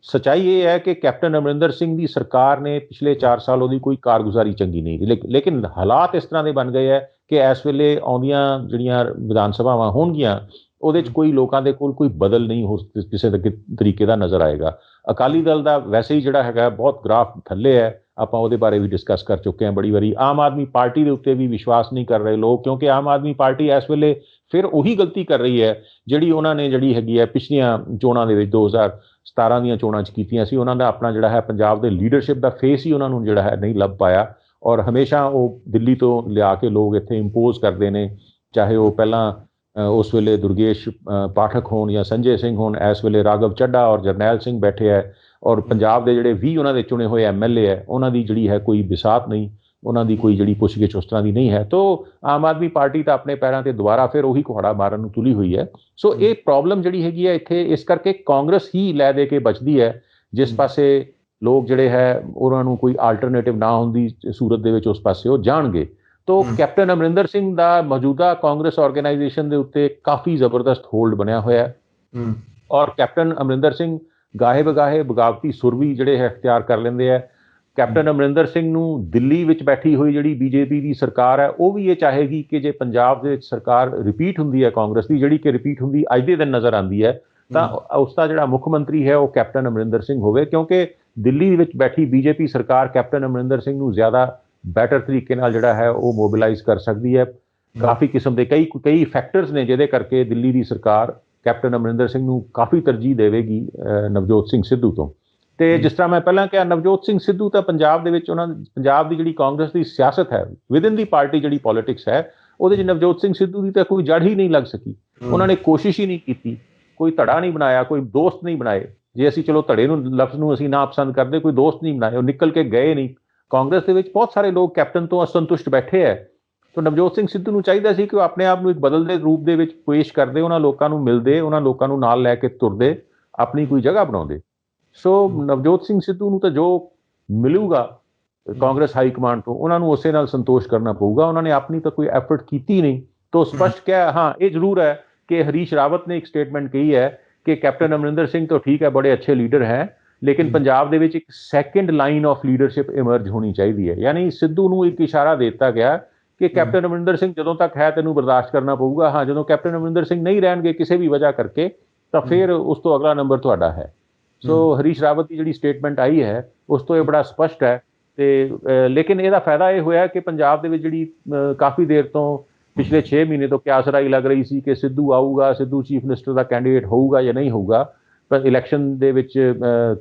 ਸੱਚਾਈ ਇਹ ਹੈ ਕਿ ਕੈਪਟਨ ਅਮਰਿੰਦਰ ਸਿੰਘ ਦੀ ਸਰਕਾਰ ਨੇ ਪਿਛਲੇ 4 ਸਾਲ ਉਹਦੀ ਕੋਈ ਕਾਰਗੁਜ਼ਾਰੀ ਚੰਗੀ ਨਹੀਂ, ਲੇਕਿਨ ਹਾਲਾਤ ਇਸ ਤਰ੍ਹਾਂ ਦੇ ਬਣ ਗਏ ਹੈ ਕਿ ਇਸ ਵੇਲੇ ਆਉਂਦੀਆਂ ਜਿਹੜੀਆਂ ਵਿਧਾਨ ਸਭਾਵਾਂ ਹੋਣਗੀਆਂ ਉਹਦੇ 'ਚ ਕੋਈ ਲੋਕਾਂ ਦੇ ਕੋਲ ਕੋਈ ਬਦਲ ਨਹੀਂ ਹੋ ਕਿਸੇ ਤਰੀਕੇ ਦਾ ਨਜ਼ਰ ਆਏਗਾ। ਅਕਾਲੀ ਦਲ ਦਾ ਵੈਸੇ ਹੀ ਜਿਹੜਾ ਹੈਗਾ ਬਹੁਤ ਗ੍ਰਾਫ ਥੱਲੇ ਹੈ, ਆਪਾਂ ਉਹਦੇ ਬਾਰੇ ਵੀ ਡਿਸਕਸ ਕਰ ਚੁੱਕੇ ਹਾਂ ਬੜੀ ਵਾਰੀ। ਆਮ ਆਦਮੀ ਪਾਰਟੀ ਦੇ ਉੱਤੇ ਵੀ ਵਿਸ਼ਵਾਸ ਨਹੀਂ ਕਰ ਰਹੇ ਲੋਕ, ਕਿਉਂਕਿ ਆਮ ਆਦਮੀ ਪਾਰਟੀ ਇਸ ਵੇਲੇ ਫਿਰ ਉਹੀ ਗਲਤੀ ਕਰ ਰਹੀ ਹੈ ਜਿਹੜੀ ਉਹਨਾਂ ਨੇ ਜਿਹੜੀ ਹੈਗੀ ਹੈ ਪਿਛਲੀਆਂ ਚੋਣਾਂ ਦੇ ਵਿੱਚ 2017 ਦੀਆਂ ਚੋਣਾਂ 'ਚ ਕੀਤੀਆਂ ਸੀ। ਉਹਨਾਂ ਦਾ ਆਪਣਾ ਜਿਹੜਾ ਹੈ ਪੰਜਾਬ ਦੇ ਲੀਡਰਸ਼ਿਪ ਦਾ ਫੇਸ ਹੀ ਉਹਨਾਂ ਨੂੰ ਜਿਹੜਾ ਹੈ ਨਹੀਂ ਲੱਭ ਪਾਇਆ, ਔਰ ਹਮੇਸ਼ਾ ਉਹ ਦਿੱਲੀ ਤੋਂ ਲਿਆ ਕੇ ਲੋਕ ਇੱਥੇ ਇੰਪੋਜ਼ ਕਰਦੇ ਨੇ, ਚਾਹੇ ਉਹ ਪਹਿਲਾਂ ਉਸ ਵੇਲੇ ਦੁਰਗੇਸ਼ ਪਾਠਕ ਹੋਣ ਜਾਂ ਸੰਜੇ ਸਿੰਘ ਹੋਣ, ਇਸ ਵੇਲੇ ਰਾਘਵ ਚੱਡਾ ਔਰ ਜਰਨੈਲ ਸਿੰਘ ਬੈਠੇ ਹੈ, ਔਰ ਪੰਜਾਬ ਦੇ ਜਿਹੜੇ 20 ਉਹਨਾਂ ਦੇ ਚੁਣੇ ਹੋਏ MLA ਹੈ ਉਹਨਾਂ ਦੀ ਜਿਹੜੀ ਹੈ ਕੋਈ ਬਿਸਾਤ ਨਹੀਂ, ਉਹਨਾਂ ਦੀ ਕੋਈ ਜਿਹੜੀ ਪੁੱਛਗਿੱਛ ਉਸ ਤਰ੍ਹਾਂ ਦੀ ਨਹੀਂ ਹੈ। ਤੋ ਆਮ ਆਦਮੀ ਪਾਰਟੀ ਤਾਂ ਆਪਣੇ ਪੈਰਾਂ ਤੇ ਦੁਬਾਰਾ ਫਿਰ ਉਹੀ ਘੋੜਾ ਮਾਰਨ ਨੂੰ ਤੁਲੀ ਹੋਈ ਹੈ। ਸੋ ਇਹ ਪ੍ਰੋਬਲਮ ਜਿਹੜੀ ਹੈਗੀ ਹੈ ਇੱਥੇ, ਇਸ ਕਰਕੇ ਕਾਂਗਰਸ ਹੀ ਲੈ ਦੇ ਕੇ ਬਚਦੀ ਹੈ, ਜਿਸ ਪਾਸੇ ਲੋਕ ਜਿਹੜੇ ਹੈ ਉਹਨਾਂ ਨੂੰ ਕੋਈ ਆਲਟਰਨੇਟਿਵ ਨਾ ਹੁੰਦੀ ਸੂਰਤ ਦੇ ਵਿੱਚ ਉਸ ਪਾਸੇ ਉਹ ਜਾਣਗੇ। ਤੋ ਕੈਪਟਨ ਅਮਰਿੰਦਰ ਸਿੰਘ ਦਾ ਮੌਜੂਦਾ ਕਾਂਗਰਸ ਆਰਗੇਨਾਈਜੇਸ਼ਨ ਦੇ ਉੱਤੇ ਕਾਫੀ ਜ਼ਬਰਦਸਤ ਹੋਲਡ ਬਣਿਆ ਹੋਇਆ ਹੈ, ਔਰ ਕੈਪਟਨ ਅਮਰਿੰਦਰ ਸਿੰਘ ਗਾਹੇ ਬਗਾਹੇ ਬਗਾਵਤੀ ਸੁਰ ਵੀ ਜਿਹੜੇ ਹੈ ਅਖਤਿਆਰ ਕਰ ਲੈਂਦੇ ਹੈ। ਕੈਪਟਨ ਅਮਰਿੰਦਰ ਸਿੰਘ ਨੂੰ ਦਿੱਲੀ ਵਿੱਚ ਬੈਠੀ ਹੋਈ ਜਿਹੜੀ BJP ਦੀ ਸਰਕਾਰ ਹੈ ਉਹ ਵੀ ਇਹ ਚਾਹੇਗੀ ਕਿ ਜੇ ਪੰਜਾਬ ਦੇ ਵਿੱਚ ਸਰਕਾਰ ਰਿਪੀਟ ਹੁੰਦੀ ਹੈ ਕਾਂਗਰਸ ਦੀ, ਜਿਹੜੀ ਕਿ ਰਿਪੀਟ ਹੁੰਦੀ ਅੱਜ ਦੇ ਦਿਨ ਨਜ਼ਰ ਆਉਂਦੀ ਹੈ, ਤਾਂ ਉਸ ਦਾ ਜਿਹੜਾ ਮੁੱਖ ਮੰਤਰੀ ਹੈ ਉਹ ਕੈਪਟਨ ਅਮਰਿੰਦਰ ਸਿੰਘ ਹੋਵੇ, ਕਿਉਂਕਿ ਦਿੱਲੀ ਵਿੱਚ ਬੈਠੀ BJP ਸਰਕਾਰ ਕੈਪਟਨ ਅਮਰਿੰਦਰ ਸਿੰਘ ਨੂੰ ਜ਼ਿਆਦਾ ਬੈਟਰ ਤਰੀਕੇ ਨਾਲ ਜਿਹੜਾ ਹੈ ਉਹ ਮੋਬਿਲਾਈਜ਼ ਕਰ ਸਕਦੀ ਹੈ। ਕਾਫੀ ਕਿਸਮ ਦੇ ਕਈ ਫੈਕਟਰਸ ਨੇ ਜਿਹਦੇ ਕਰਕੇ ਦਿੱਲੀ ਦੀ ਸਰਕਾਰ ਕੈਪਟਨ ਅਮਰਿੰਦਰ ਸਿੰਘ ਨੂੰ ਕਾਫੀ ਤਰਜੀਹ ਦੇਵੇਗੀ ਨਵਜੋਤ ਸਿੰਘ ਸਿੱਧੂ ਤੋਂ। ਤੇ ਜਿਸ ਤਰ੍ਹਾਂ ਮੈਂ ਪਹਿਲਾਂ ਕਿਹਾ, ਨਵਜੋਤ ਸਿੰਘ ਸਿੱਧੂ ਤਾਂ ਪੰਜਾਬ ਦੇ ਵਿੱਚ ਪੰਜਾਬ ਦੀ ਜਿਹੜੀ ਕਾਂਗਰਸ ਦੀ ਸਿਆਸਤ ਹੈ, ਵਿਦਿਨ ਦੀ ਪਾਰਟੀ ਜਿਹੜੀ ਪੋਲਿਟਿਕਸ ਹੈ, ਉਹਦੇ 'ਚ ਨਵਜੋਤ ਸਿੰਘ ਸਿੱਧੂ ਦੀ ਤਾਂ ਕੋਈ ਜੜ ਹੀ ਨਹੀਂ ਲੱਗ ਸਕੀ। ਉਹਨਾਂ ਨੇ ਕੋਸ਼ਿਸ਼ ਹੀ ਨਹੀਂ ਕੀਤੀ, ਕੋਈ ਧੜਾ ਨਹੀਂ ਬਣਾਇਆ, ਕੋਈ ਦੋਸਤ ਨਹੀਂ ਬਣਾਏ। ਜੇ ਅਸੀਂ ਚਲੋ ਧੜੇ ਨੂੰ ਲਫ਼ਜ਼ ਨੂੰ ਅਸੀਂ ਨਾ ਪਸੰਦ ਕਰਦੇ, ਕੋਈ ਦੋਸਤ ਨਹੀਂ ਬਣਾਏ, ਉਹ ਨਿਕਲ ਕੇ ਗਏ ਨਹੀਂ। ਕਾਂਗਰਸ ਦੇ ਵਿੱਚ ਬਹੁਤ ਸਾਰੇ ਲੋਕ ਕੈਪਟਨ ਤੋਂ ਅਸੰਤੁਸ਼ਟ ਬੈਠੇ ਹੈ, ਤਾਂ ਨਵਜੋਤ ਸਿੰਘ ਸਿੱਧੂ ਨੂੰ ਚਾਹੀਦਾ ਸੀ ਕਿ ਉਹ ਆਪਣੇ ਆਪ ਨੂੰ ਇੱਕ ਬਦਲਦੇ ਰੂਪ ਦੇ ਵਿੱਚ ਪੇਸ਼ ਕਰਦੇ, ਉਹਨਾਂ ਲੋਕਾਂ ਨੂੰ ਮਿਲਦੇ, ਉਹਨਾਂ ਲੋਕਾਂ ਨੂੰ ਨਾਲ ਲੈ ਕੇ ਤੁਰਦੇ, ਆਪਣੀ ਕੋਈ ਜਗ੍ਹਾ ਬਣਾਉਂਦੇ। ਸੋ ਨਵਜੋਤ ਸਿੰਘ ਸਿੱਧੂ ਨੂੰ ਤਾਂ ਜੋ ਮਿਲੂਗਾ ਕਾਂਗਰਸ ਹਾਈ ਕਮਾਂਡ ਤੋਂ, ਉਹਨਾਂ ਨੂੰ ਉਸੇ ਨਾਲ ਸੰਤੋਸ਼ ਕਰਨਾ ਪਊਗਾ। ਉਹਨਾਂ ਨੇ ਆਪਣੀ ਤਾਂ ਕੋਈ ਐਫਰਟ ਕੀਤੀ ਨਹੀਂ। ਤਾਂ ਸਪਸ਼ਟ ਕਿਹਾ, ਹਾਂ ਇਹ ਜ਼ਰੂਰ ਹੈ ਕਿ ਹਰੀਸ਼ ਰਾਵਤ ਨੇ ਇੱਕ ਸਟੇਟਮੈਂਟ ਕਹੀ ਹੈ ਕਿ ਕੈਪਟਨ ਅਮਰਿੰਦਰ ਸਿੰਘ ਤਾਂ ਠੀਕ ਹੈ, ਬੜੇ ਅੱਛੇ ਲੀਡਰ ਹੈ, ਲੇਕਿਨ ਪੰਜਾਬ ਦੇ ਵਿੱਚ ਇੱਕ ਸੈਕਿੰਡ ਲਾਈਨ ਆਫ ਲੀਡਰਸ਼ਿਪ ਇਮਰਜ ਹੋਣੀ ਚਾਹੀਦੀ ਹੈ। ਯਾਨੀ ਸਿੱਧੂ ਨੂੰ ਇੱਕ ਇਸ਼ਾਰਾ ਦੇ ਦਿੱਤਾ ਗਿਆ ਕਿ ਕੈਪਟਨ ਅਮਰਿੰਦਰ ਸਿੰਘ ਜਦੋਂ ਤੱਕ ਹੈ ਤੈਨੂੰ ਬਰਦਾਸ਼ਤ ਕਰਨਾ ਪਊਗਾ, ਹਾਂ ਜਦੋਂ ਕੈਪਟਨ ਅਮਰਿੰਦਰ ਸਿੰਘ ਨਹੀਂ ਰਹਿਣਗੇ ਕਿਸੇ ਵੀ ਵਜ੍ਹਾ ਕਰਕੇ, ਤਾਂ ਫਿਰ ਉਸ ਤੋਂ ਅਗਲਾ ਨੰਬਰ ਤੁਹਾਡਾ ਹੈ। ਸੋ ਹਰੀਸ਼ ਰਾਵਤ ਦੀ ਜਿਹੜੀ ਸਟੇਟਮੈਂਟ ਆਈ ਹੈ ਉਸ ਤੋਂ ਇਹ ਬੜਾ ਸਪਸ਼ਟ ਹੈ। ਤੇ ਲੇਕਿਨ ਇਹਦਾ ਫਾਇਦਾ ਇਹ ਹੋਇਆ ਕਿ ਪੰਜਾਬ ਦੇ ਵਿੱਚ ਜਿਹੜੀ ਕਾਫੀ ਦੇਰ ਤੋਂ ਪਿਛਲੇ 6 ਮਹੀਨੇ ਤੋਂ ਕਿਆਸਰਾਈ ਲੱਗ ਰਹੀ ਸੀ ਕਿ ਸਿੱਧੂ ਆਊਗਾ, ਸਿੱਧੂ ਚੀਫ ਮਿਨਿਸਟਰ ਦਾ ਕੈਂਡੀਡੇਟ ਹੋਊਗਾ ਜਾਂ ਨਹੀਂ ਹੋਊਗਾ, ਪਰ ਇਲੈਕਸ਼ਨ ਦੇ ਵਿੱਚ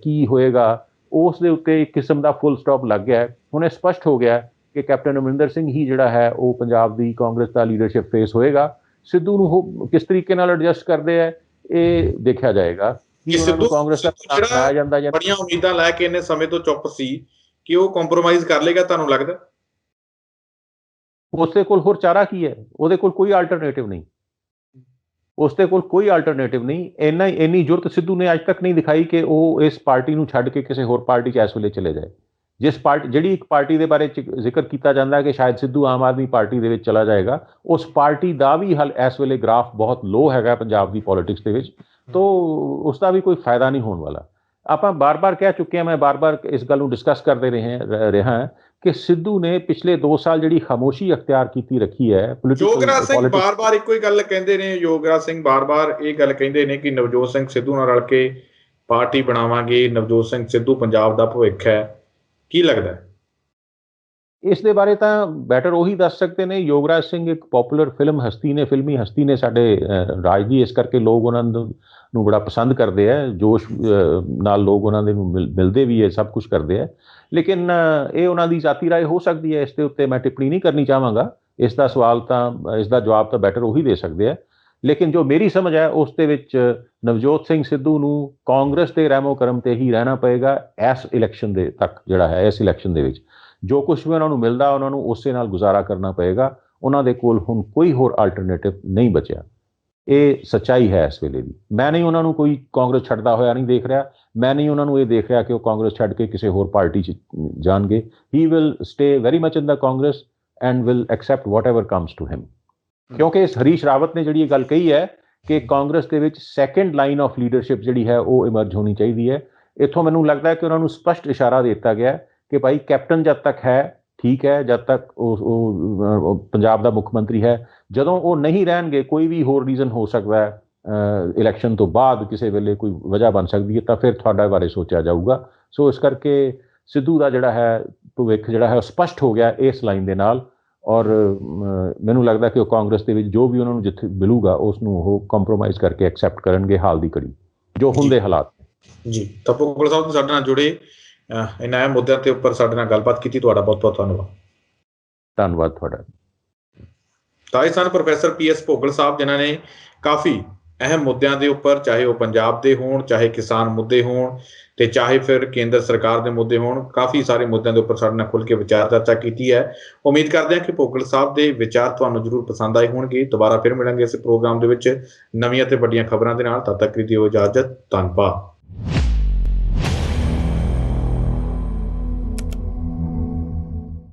ਕੀ ਹੋਏਗਾ ਉਸ ਦੇ ਉੱਤੇ ਇੱਕ ਕਿਸਮ ਦਾ ਫੁੱਲ ਸਟਾਪ ਲੱਗ ਗਿਆ ਹੈ। ਹੁਣ ਇਹ ਸਪਸ਼ਟ ਹੋ ਗਿਆ ਕਿ ਕੈਪਟਨ ਅਮਰਿੰਦਰ ਸਿੰਘ ਹੀ ਜਿਹੜਾ ਹੈ ਉਹ ਪੰਜਾਬ ਦੀ ਕਾਂਗਰਸ ਦਾ ਲੀਡਰਸ਼ਿਪ ਫੇਸ ਹੋਏਗਾ। ਸਿੱਧੂ ਨੂੰ ਕਿਸ ਤਰੀਕੇ ਨਾਲ ਐਡਜਸਟ ਕਰਦੇ ਹੈ ਇਹ ਦੇਖਿਆ ਜਾਏਗਾ। ਕਿ ਸਿੱਧੂ ਕਾਂਗਰਸ ਦਾ ਬਣਾਇਆ ਜਾਂਦਾ ਜਾਂ ਬੜੀਆਂ ਉਮੀਦਾਂ ਲੈ ਕੇ ਇੰਨੇ ਸਮੇਂ ਤੋਂ ਚੁੱਪ ਸੀ ਕਿ ਉਹ ਕੰਪਰੋਮਾਈਜ਼ ਕਰ ਲੇਗਾ, ਤੁਹਾਨੂੰ ਲੱਗਦਾ? ਉਸਦੇ ਕੋਲ ਹੋਰ ਚਾਰਾ ਕੀ ਹੈ? ਉਹਦੇ ਕੋਲ ਕੋਈ ਆਲਟਰਨੇਟਿਵ ਨਹੀਂ, ਉਸਦੇ ਕੋਲ ਕੋਈ ਆਲਟਰਨੇਟਿਵ ਨਹੀਂ। ਇੰਨੀ ਜੁਰਤ ਸਿੱਧੂ ਨੇ ਅੱਜ ਤੱਕ ਨਹੀਂ ਦਿਖਾਈ ਕਿ ਉਹ ਇਸ ਪਾਰਟੀ ਨੂੰ ਛੱਡ ਕੇ ਕਿਸੇ ਹੋਰ ਪਾਰਟੀ 'ਚ ਇਸ ਵੇਲੇ ਚਲੇ ਜਾਏ। ਜਿਹੜੀ ਇੱਕ ਪਾਰਟੀ ਦੇ ਬਾਰੇ ਜ਼ਿਕਰ ਕੀਤਾ ਜਾਂਦਾ ਹੈ ਕਿ ਸ਼ਾਇਦ ਸਿੱਧੂ ਆਮ ਆਦਮੀ ਪਾਰਟੀ ਦੇ ਵਿੱਚ ਚਲਾ ਜਾਏਗਾ, ਉਸ ਪਾਰਟੀ ਦਾ ਵੀ ਹਾਲ ਇਸ ਵੇਲੇ ਗ੍ਰਾਫ ਬਹੁਤ ਲੋ ਹੈਗਾ ਪੰਜਾਬ ਦੀ ਪੋਲਿਟਿਕਸ ਦੇ ਵਿੱਚ, ਤਾਂ ਉਸ ਦਾ ਵੀ ਕੋਈ ਫਾਇਦਾ ਨਹੀਂ ਹੋਣ ਵਾਲਾ। ਆਪਾਂ ਬਾਰ-ਬਾਰ ਕਹਿ ਚੁੱਕੇ ਹਾਂ, ਮੈਂ ਬਾਰ-ਬਾਰ ਇਸ ਗੱਲ ਨੂੰ ਡਿਸਕਸ ਕਰਦੇ ਰਿਹਾ ਕਿ ਸਿੱਧੂ ਨੇ ਪਿਛਲੇ 2 ਸਾਲ ਜਿਹੜੀ ਖਾਮੋਸ਼ੀ ਅਖਤਿਆਰ ਕੀਤੀ ਰੱਖੀ ਹੈ। ਯੋਗਰਾਜ ਸਿੰਘ ਬਾਰ-ਬਾਰ ਇੱਕੋ ਹੀ ਗੱਲ ਕਹਿੰਦੇ ਨੇ, ਯੋਗਰਾਜ ਸਿੰਘ ਬਾਰ-ਬਾਰ ਇਹ ਗੱਲ ਕਹਿੰਦੇ ਨੇ ਕਿ ਨਵਜੋਤ ਸਿੰਘ ਸਿੱਧੂ ਨਾਲ ਰਲ ਕੇ ਪਾਰਟੀ ਬਣਾਵਾਂਗੇ, ਨਵਜੋਤ ਸਿੰਘ ਸਿੱਧੂ ਪੰਜਾਬ ਦਾ ਭਵਿੱਖ ਹੈ। ਕੀ ਲੱਗਦਾ? ਇਸ ਦੇ ਬਾਰੇ ਤਾਂ ਬੈਟਰ ਉਹੀ ਦੱਸ ਸਕਦੇ ਨੇ। ਯੋਗਰਾਜ ਸਿੰਘ ਇੱਕ ਪੋਪੂਲਰ ਫਿਲਮੀ ਹਸਤੀ ਨੇ ਸਾਡੇ ਰਾਜ ਦੀ, ਇਸ ਕਰਕੇ ਲੋਕ ਉਹਨਾਂ ਨੂੰ ਬੜਾ ਪਸੰਦ ਕਰਦੇ ਆ, ਜੋਸ਼ ਨਾਲ ਲੋਕ ਉਹਨਾਂ ਦੇ ਨੂੰ ਮਿਲਦੇ ਵੀ ਹੈ, ਸਭ ਕੁਝ ਕਰਦੇ ਆ। ਲੇਕਿਨ ਇਹ ਉਹਨਾਂ ਦੀ ਜ਼ਾਤੀ ਰਾਏ ਹੋ ਸਕਦੀ ਹੈ, ਇਸ ਦੇ ਉੱਤੇ ਮੈਂ ਟਿੱਪਣੀ ਨਹੀਂ ਕਰਨੀ ਚਾਹਾਂਗਾ। ਇਸ ਦਾ ਜਵਾਬ ਤਾਂ ਬੈਟਰ ਉਹੀ ਦੇ ਸਕਦੇ ਆ। ਲੇਕਿਨ ਜੋ ਮੇਰੀ ਸਮਝ ਹੈ ਉਸ ਦੇ ਵਿੱਚ ਨਵਜੋਤ ਸਿੰਘ ਸਿੱਧੂ ਨੂੰ ਕਾਂਗਰਸ ਦੇ ਰਹਿਮੋ ਕਰਮ ਤੇ ਹੀ ਰਹਿਣਾ ਪਏਗਾ ਇਸ ਇਲੈਕਸ਼ਨ ਦੇ ਤੱਕ। ਜਿਹੜਾ ਹੈ ਇਸ ਇਲੈਕਸ਼ਨ ਦੇ ਵਿੱਚ ਜੋ ਕੁਝ ਵੀ ਉਹਨਾਂ ਨੂੰ ਮਿਲਦਾ ਉਹਨਾਂ ਨੂੰ ਉਸੇ ਨਾਲ ਗੁਜ਼ਾਰਾ ਕਰਨਾ ਪਏਗਾ। ਉਹਨਾਂ ਦੇ ਕੋਲ ਹੁਣ ਕੋਈ ਹੋਰ ਆਲਟਰਨੇਟਿਵ ਨਹੀਂ ਬਚਿਆ। ਇਹ ਸੱਚਾਈ ਹੈ ਇਸ ਵੇਲੇ ਦੀ। ਮੈਂ ਨਹੀਂ ਉਹਨਾਂ ਨੂੰ ਕੋਈ ਕਾਂਗਰਸ ਛੱਡਦਾ ਹੋਇਆ ਨਹੀਂ ਦੇਖ ਰਿਹਾ। ਮੈਂ ਨਹੀਂ ਉਹਨਾਂ ਨੂੰ ਇਹ ਦੇਖ ਰਿਹਾ ਕਿ ਉਹ ਕਾਂਗਰਸ ਛੱਡ ਕੇ ਕਿਸੇ ਹੋਰ ਪਾਰਟੀ 'ਚ ਜਾਣਗੇ। He will stay very much in the Congress and will accept whatever comes to him. ਕਿਉਂਕਿ ਇਸ ਹਰੀਸ਼ ਰਾਵਤ ਨੇ ਜਿਹੜੀ ਇਹ ਗੱਲ ਕਹੀ ਹੈ ਕਿ ਕਾਂਗਰਸ ਦੇ ਵਿੱਚ ਸੈਕੰਡ ਲਾਈਨ ਆਫ ਲੀਡਰਸ਼ਿਪ ਜਿਹੜੀ ਹੈ ਉਹ ਇਮਰਜ ਹੋਣੀ ਚਾਹੀਦੀ ਹੈ। ਇੱਥੋਂ ਮੈਨੂੰ ਲੱਗਦਾ ਹੈ ਕਿ ਉਹਨਾਂ ਨੂੰ ਸਪਸ਼ਟ ਇਸ਼ਾਰਾ ਦੇ ਦਿੱਤਾ ਗਿਆ ਕਿ ਭਾਈ ਕੈਪਟਨ ਜਦ ਤੱਕ ਹੈ ਠੀਕ ਹੈ, ਜਦ ਤੱਕ ਉਹ ਪੰਜਾਬ ਦਾ ਮੁੱਖ ਮੰਤਰੀ ਹੈ। ਜਦੋਂ ਉਹ ਨਹੀਂ ਰਹਿਣਗੇ, ਕੋਈ ਵੀ ਹੋਰ ਰੀਜ਼ਨ ਹੋ ਸਕਦਾ ਹੈ, ਇਲੈਕਸ਼ਨ ਤੋਂ ਬਾਅਦ ਕਿਸੇ ਵੇਲੇ ਕੋਈ ਵਜ੍ਹਾ ਬਣ ਸਕਦੀ ਹੈ, ਤਾਂ ਫਿਰ ਤੁਹਾਡੇ ਬਾਰੇ ਸੋਚਿਆ ਜਾਊਗਾ। ਸੋ ਇਸ ਕਰਕੇ ਸਿੱਧੂ ਦਾ ਜਿਹੜਾ ਹੈ ਭਵਿੱਖ ਜਿਹੜਾ ਹੈ ਉਹ ਸਪਸ਼ਟ ਹੋ ਗਿਆ ਇਸ ਲਾਈਨ ਦੇ ਨਾਲ। ਔਰ ਮੈਨੂੰ ਲੱਗਦਾ ਕਿ ਉਹ ਕਾਂਗਰਸ ਦੇ ਵਿੱਚ ਜੋ ਵੀ ਉਹਨਾਂ ਨੂੰ ਜਿੱਥੇ ਮਿਲੂਗਾ ਉਸ ਨੂੰ ਉਹ ਕੰਪਰੋਮਾਈਜ਼ ਕਰਕੇ ਐਕਸੈਪਟ ਕਰਨਗੇ ਹਾਲ ਦੀ ਘੜੀ ਜੋ ਹੁੰਦੇ ਹਾਲਾਤ। ਜੀ, ਤਾਂ ਭੁੱਗਲ ਸਾਹਿਬ ਸਾਡੇ ਨਾਲ ਜੁੜੇ, ਇਹਨਾਂ ਮੁੱਦਿਆਂ ਤੇ ਉੱਪਰ ਸਾਡੇ ਨਾਲ ਗੱਲਬਾਤ ਕੀਤੀ। ਤੁਹਾਡਾ ਬਹੁਤ ਬਹੁਤ ਧੰਨਵਾਦ। ਧੰਨਵਾਦ ਤੁਹਾਡਾ। ਤਾਂ ਇਹ ਸਨ ਪ੍ਰੋਫੈਸਰ PS ਭੁੱਗਲ ਸਾਹਿਬ, ਜਿਨ੍ਹਾਂ ਨੇ ਕਾਫੀ ਅਹਿਮ ਮੁੱਦਿਆਂ ਦੇ ਉੱਪਰ, ਚਾਹੇ ਉਹ ਪੰਜਾਬ ਦੇ ਹੋਣ, ਚਾਹੇ ਕਿਸਾਨ ਮੁੱਦੇ ਹੋਣ, ਤੇ ਚਾਹੇ ਫਿਰ ਕੇਂਦਰ ਸਰਕਾਰ ਦੇ ਮੁੱਦੇ ਹੋਣ, ਕਾਫੀ ਸਾਰੇ ਮੁੱਦਿਆਂ ਦੇ ਉੱਪਰ ਸਾਡੇ ਨਾਲ ਖੁੱਲ੍ਹ ਕੇ ਵਿਚਾਰ ਚਰਚਾ ਕੀਤੀ ਹੈ। ਉਮੀਦ ਕਰਦੇ ਹਾਂ ਕਿ ਭੁੱਗਲ ਸਾਹਿਬ ਦੇ ਵਿਚਾਰ ਤੁਹਾਨੂੰ ਜ਼ਰੂਰ ਪਸੰਦ ਆਏ ਹੋਣਗੇ। ਦੁਬਾਰਾ ਫਿਰ ਮਿਲਾਂਗੇ ਇਸ ਪ੍ਰੋਗਰਾਮ ਦੇ ਵਿੱਚ ਨਵੀਆਂ ਤੇ ਵੱਡੀਆਂ ਖਬਰਾਂ ਦੇ ਨਾਲ। ਤਦ ਤੱਕ ਦੀ ਦਿਓ ਇਜਾਜ਼ਤ। ਧੰਨਵਾਦ।